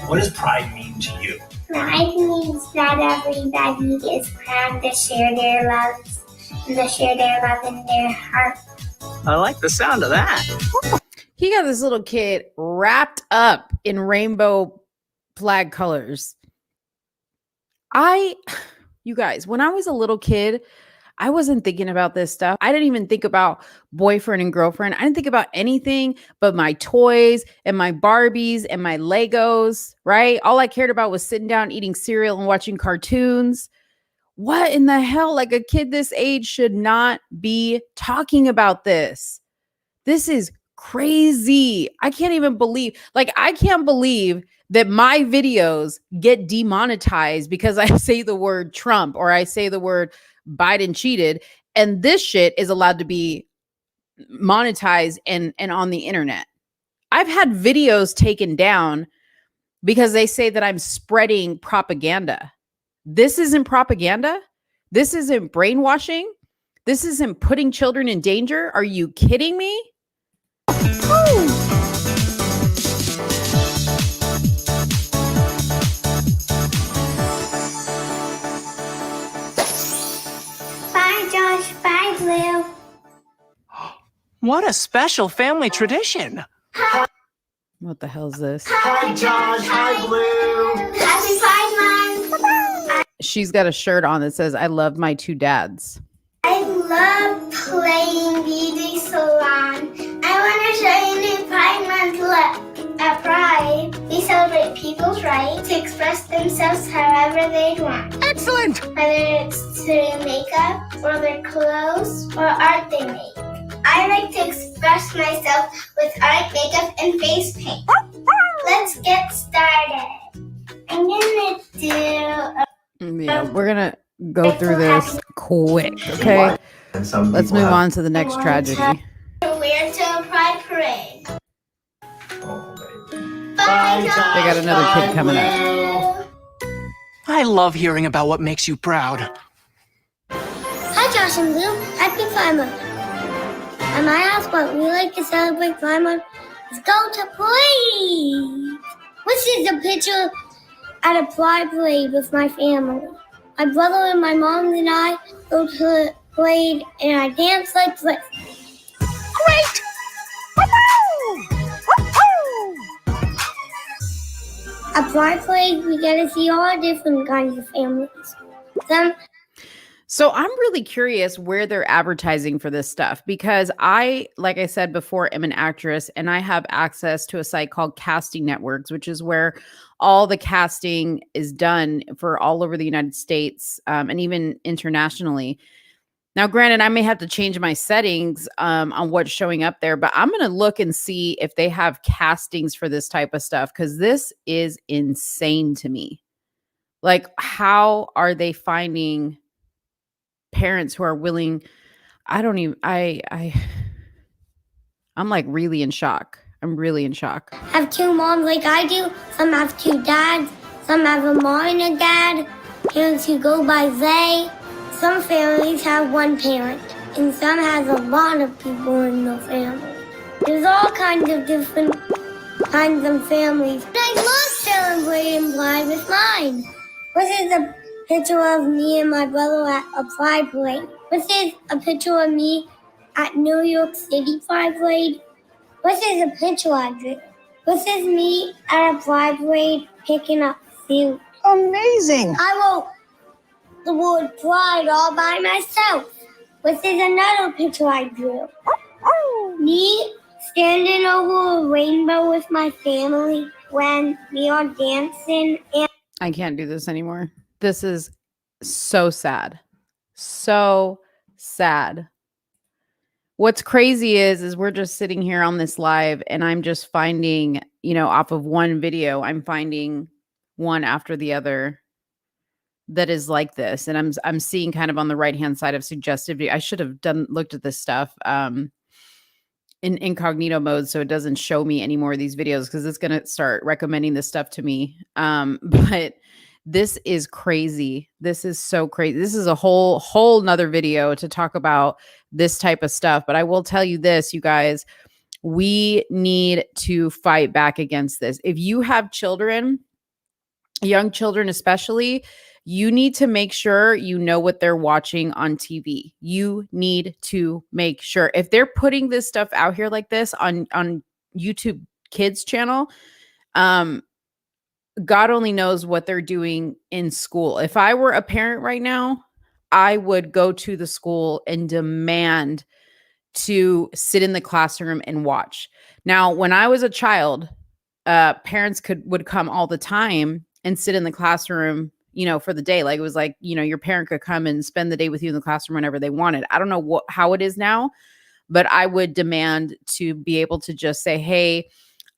What does pride mean to you? Pride means that everybody is proud to share their loves and to share their love in their heart. I like the sound of that. He got this little kid wrapped up in rainbow flag colors. You guys, when I was a little kid, I wasn't thinking about this stuff. I didn't even think about boyfriend and girlfriend. I didn't think about anything but my toys and my Barbies and my Legos, right? All I cared about was sitting down, eating cereal and watching cartoons. What in the hell? Like, a kid this age should not be talking about this. This is crazy. I can't believe that my videos get demonetized because I say the word Trump or I say the word Biden cheated, and this shit is allowed to be monetized and on the internet. I've had videos taken down because they say that I'm spreading propaganda. This isn't propaganda. This isn't brainwashing. This isn't putting children in danger. Are you kidding me? Woo. Bye, Josh. Bye, Blue. What a special family tradition. What the hell is this? Hi, Josh. Hi, Blue. Happy Pride Month. She's got a shirt on that says, I love my two dads. I love playing beauty salon. I want to show you new Pride Month look. At Pride, we celebrate people's right to express themselves however they want. Excellent. Whether it's through makeup or their clothes or art they make. I like to express myself with art, makeup, and face paint. Let's get started. I'm gonna do Yeah, we're gonna go through this quick, okay? Let's move on to the next tragedy. Wear to a Pride Parade. Bye, Josh. They got another kid coming up. I love hearing about what makes you proud. Hi, Josh and Blue. Happy Pride Month. And I ask what we like to celebrate Pride Month. Let's go to parade. This is a picture at a Pride Parade with my family. My brother and my mom and I go to the parade and I dance like this. Great. At Pride Parade, we get to see all different kinds of families. So I'm really curious where they're advertising for this stuff because I, like I said before, am an actress and I have access to a site called Casting Networks, which is where all the casting is done for all over the United States and even internationally. Now, granted, I may have to change my settings on what's showing up there, but I'm going to look and see if they have castings for this type of stuff because this is insane to me. Like, how are they finding parents who are willing? I don't even, I'm like really in shock. I'm really in shock. Have two moms like I do. Some have two dads. Some have a mom and a dad. Parents who go by they. Some families have one parent, and some has a lot of people in the family. There's all kinds of different kinds of families. I love celebrating Pride with mine. This is a picture of me and my brother at a Pride parade. This is a picture of me at New York City Pride parade. This is a picture I drew. This is me at a Pride parade picking up food. Amazing! I wrote the word pride all by myself. This is another picture I drew. Me standing over a rainbow with my family when we are dancing. And I can't do this anymore. This is so sad. So sad. What's crazy is we're just sitting here on this live and I'm just finding, off of one video, I'm finding one after the other that is like this. And I'm seeing kind of on the right-hand side of suggestive. I should have looked at this stuff in incognito mode so it doesn't show me any more of these videos, because it's going to start recommending this stuff to me. But this is crazy. This is so crazy. This is a whole nother video to talk about this type of stuff. But I will tell you this, you guys, we need to fight back against this. If you have children, young children especially, you need to make sure you know what they're watching on TV. You need to make sure if they're putting this stuff out here like this on YouTube Kids channel, God only knows what they're doing in school. If I were a parent right now, I would go to the school and demand to sit in the classroom and watch. Now, when I was a child, parents would come all the time and sit in the classroom, for the day. Like it was like, your parent could come and spend the day with you in the classroom whenever they wanted. I don't know how it is now, but I would demand to be able to just say, hey,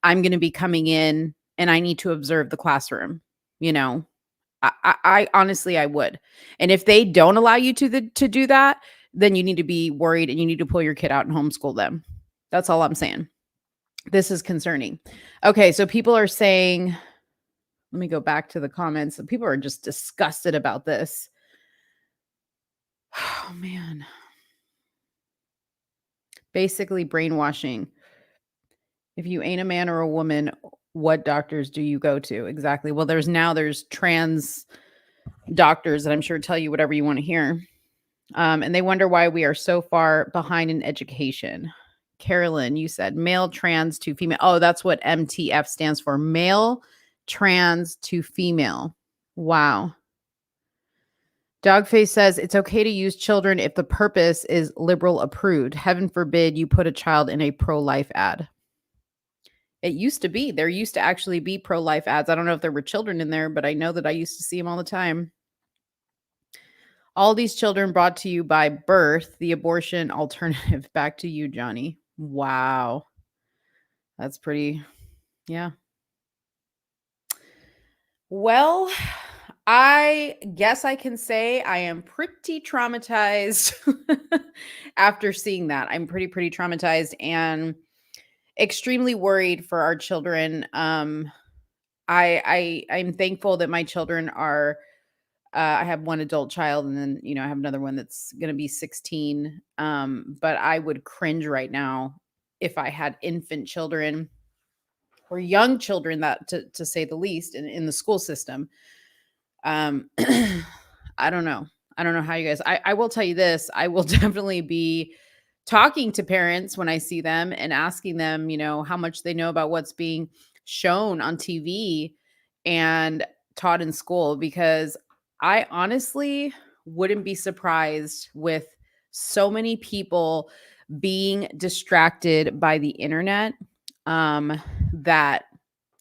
I'm going to be coming in and I need to observe the classroom. I honestly, I would. And if they don't allow you to do that, then you need to be worried and you need to pull your kid out and homeschool them. That's all I'm saying. This is concerning. Okay. So people are saying, let me go back to the comments. People are just disgusted about this. Oh, man. Basically brainwashing. If you ain't a man or a woman, what doctors do you go to? Exactly. Well, there's trans doctors that I'm sure tell you whatever you want to hear. And they wonder why we are so far behind in education. Carolyn, you said male trans to female. Oh, that's what MTF stands for. Male trans to female. Wow. Dogface says it's okay to use children if the purpose is liberal approved. Heaven forbid you put a child in a pro-life ad. It used to be. There used to actually be pro-life ads. I don't know if there were children in there, but I know that I used to see them all the time. All these children brought to you by birth, the abortion alternative. Back to you, Johnny. Wow. That's pretty, yeah. Well, I guess I can say I am pretty traumatized after seeing that. I'm pretty traumatized and extremely worried for our children. I'm thankful that my children are, I have one adult child and then, I have another one that's going to be 16. But I would cringe right now if I had infant children or young children, that to say the least, in the school system. I don't know. I don't know how you guys, I will tell you this. I will definitely be talking to parents when I see them and asking them, how much they know about what's being shown on TV and taught in school, because I honestly wouldn't be surprised with so many people being distracted by the internet, that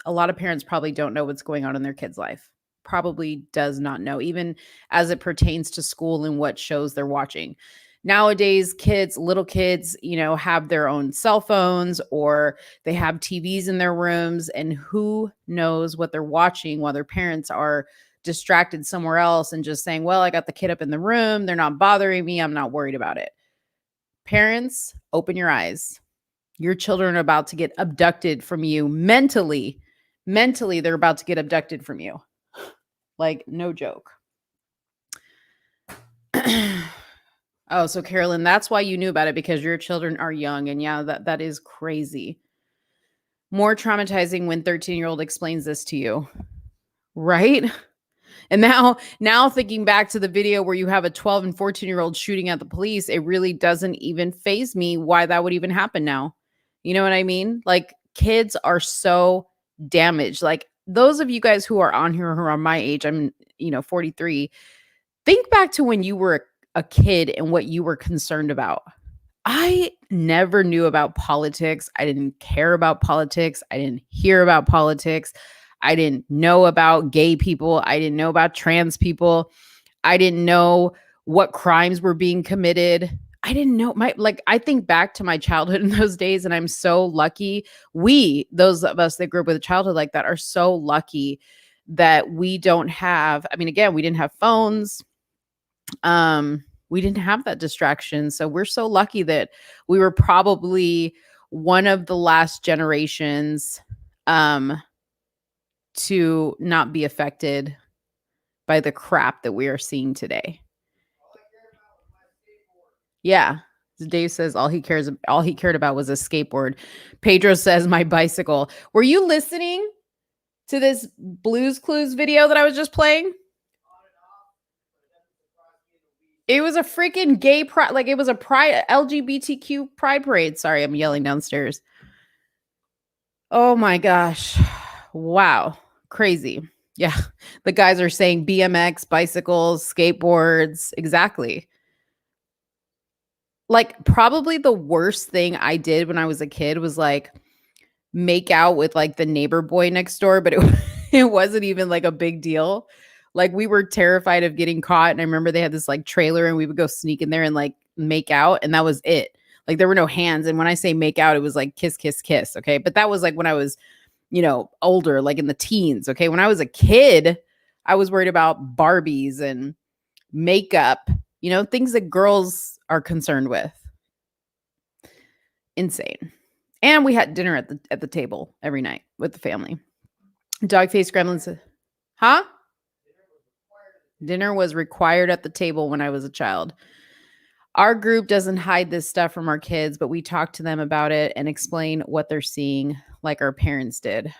a lot of parents probably don't know what's going on in their kid's life. Probably does not know, even as it pertains to school and what shows they're watching. Nowadays, little kids, have their own cell phones or they have TVs in their rooms, and who knows what they're watching while their parents are distracted somewhere else and just saying, well, I got the kid up in the room. They're not bothering me. I'm not worried about it. Parents, open your eyes. Your children are about to get abducted from you mentally. Mentally, they're about to get abducted from you. Like, no joke. Oh, so Carolyn, that's why you knew about it, because your children are young. And yeah, that is crazy. More traumatizing when 13-year-old explains this to you, right? And now thinking back to the video where you have a 12 and 14-year-old shooting at the police, it really doesn't even faze me why that would even happen now. You know what I mean? Like, kids are so damaged. Like, those of you guys who are on here who are my age, I'm, 43. Think back to when you were a kid and what you were concerned about. I never knew about politics. I didn't care about politics. I didn't hear about politics. I didn't know about gay people. I didn't know about trans people. I didn't know what crimes were being committed. I didn't know I think back to my childhood in those days, and I'm so lucky. Those of us that grew up with a childhood like that, are so lucky that we don't have, again, we didn't have phones. We didn't have that distraction. So we're so lucky that we were probably one of the last generations to not be affected by the crap that we are seeing today. Yeah. Dave says all he cared about was a skateboard. Pedro says my bicycle. Were you listening to this Blues Clues video that I was just playing? It was a freaking gay pride, like it was a pride LGBTQ pride parade. Sorry, I'm yelling downstairs. Oh my gosh. Wow. Crazy. Yeah. The guys are saying BMX, bicycles, skateboards. Exactly. Like, probably the worst thing I did when I was a kid was like make out with like the neighbor boy next door, but it wasn't even like a big deal. Like, we were terrified of getting caught. And I remember they had this like trailer and we would go sneak in there and like make out. And that was it. Like, there were no hands. And when I say make out, it was like kiss, kiss, kiss. Okay. But that was like when I was, older, like in the teens. Okay. When I was a kid, I was worried about Barbies and makeup, things that girls are concerned with. Insane. And we had dinner at the table every night with the family. Dogface Gremlins. Huh? Dinner was required at the table when I was a child. Our group doesn't hide this stuff from our kids, but we talk to them about it and explain what they're seeing like our parents did.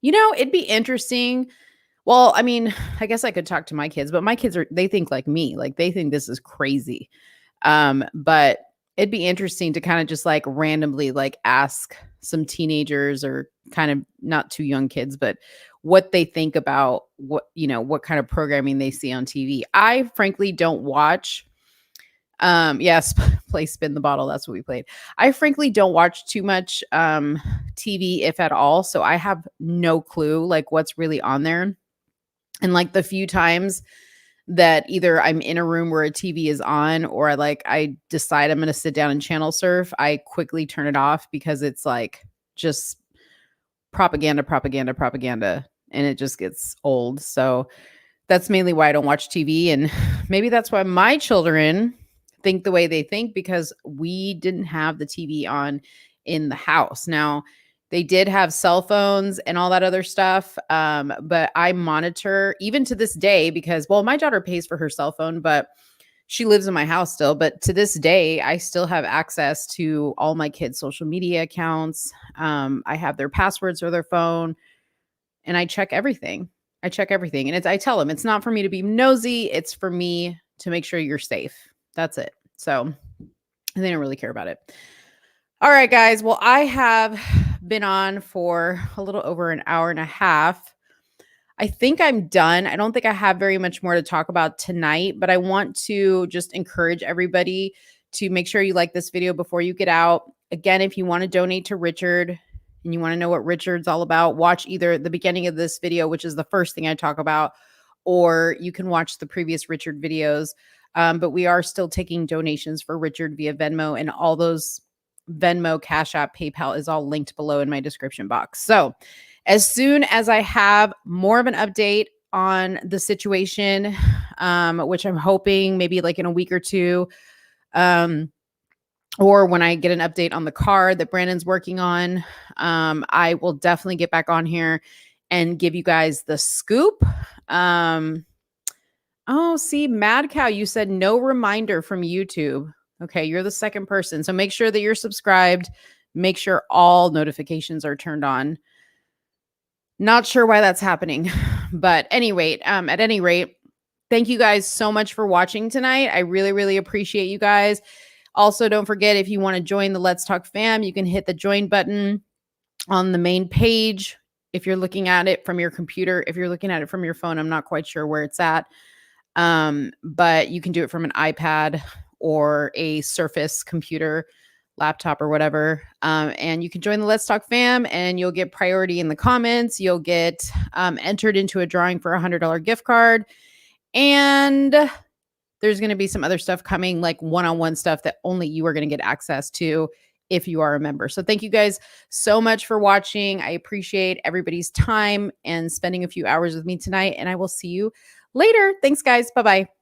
It'd be interesting. Well, I guess I could talk to my kids, but my kids they think like me. Like, they think this is crazy. But it'd be interesting to kind of just like randomly like ask some teenagers, or kind of not too young kids, but what they think about what kind of programming they see on TV. I frankly don't watch. Yes, play spin the bottle. That's what we played. I frankly don't watch too much TV, if at all. So I have no clue like what's really on there. And like the few times that either I'm in a room where a TV is on, or I decide I'm going to sit down and channel surf, I quickly turn it off, because it's like just propaganda. And it just gets old. So that's mainly why I don't watch TV. And maybe that's why my children think the way they think, because we didn't have the TV on in the house. Now, they did have cell phones and all that other stuff. But I monitor even to this day, because, well, my daughter pays for her cell phone, but she lives in my house still. But to this day, I still have access to all my kids' social media accounts. I have their passwords for their phone, and I check everything. And I tell them it's not for me to be nosy. It's for me to make sure you're safe. That's it. So they don't really care about it. All right, guys. Well, I have been on for a little over an hour and a half. I think I'm done. I don't think I have very much more to talk about tonight, but I want to just encourage everybody to make sure you like this video before you get out. Again, if you want to donate to Richard and you want to know what Richard's all about, watch either the beginning of this video, which is the first thing I talk about, or you can watch the previous Richard videos. But we are still taking donations for Richard via Venmo, and all those Venmo, Cash App, PayPal is all linked below in my description box. So as soon as I have more of an update on the situation, which I'm hoping maybe like in a week or two, or when I get an update on the car that Brandon's working on, I will definitely get back on here and give you guys the scoop. Oh, see, Mad Cow, you said no reminder from YouTube. Okay, you're the second person. So make sure that you're subscribed. Make sure all notifications are turned on. Not sure why that's happening. But anyway, at any rate, thank you guys so much for watching tonight. I really, really appreciate you guys. Also, don't forget, if you want to join the Let's Talk fam, you can hit the join button on the main page. If you're looking at it from your computer, if you're looking at it from your phone, I'm not quite sure where it's at. But you can do it from an iPad or a Surface computer, laptop or whatever. And you can join the Let's Talk fam and you'll get priority in the comments. You'll get entered into a drawing for a $100 gift card. And there's going to be some other stuff coming, like one-on-one stuff that only you are going to get access to if you are a member. So thank you guys so much for watching. I appreciate everybody's time and spending a few hours with me tonight. And I will see you later. Thanks, guys. Bye-bye.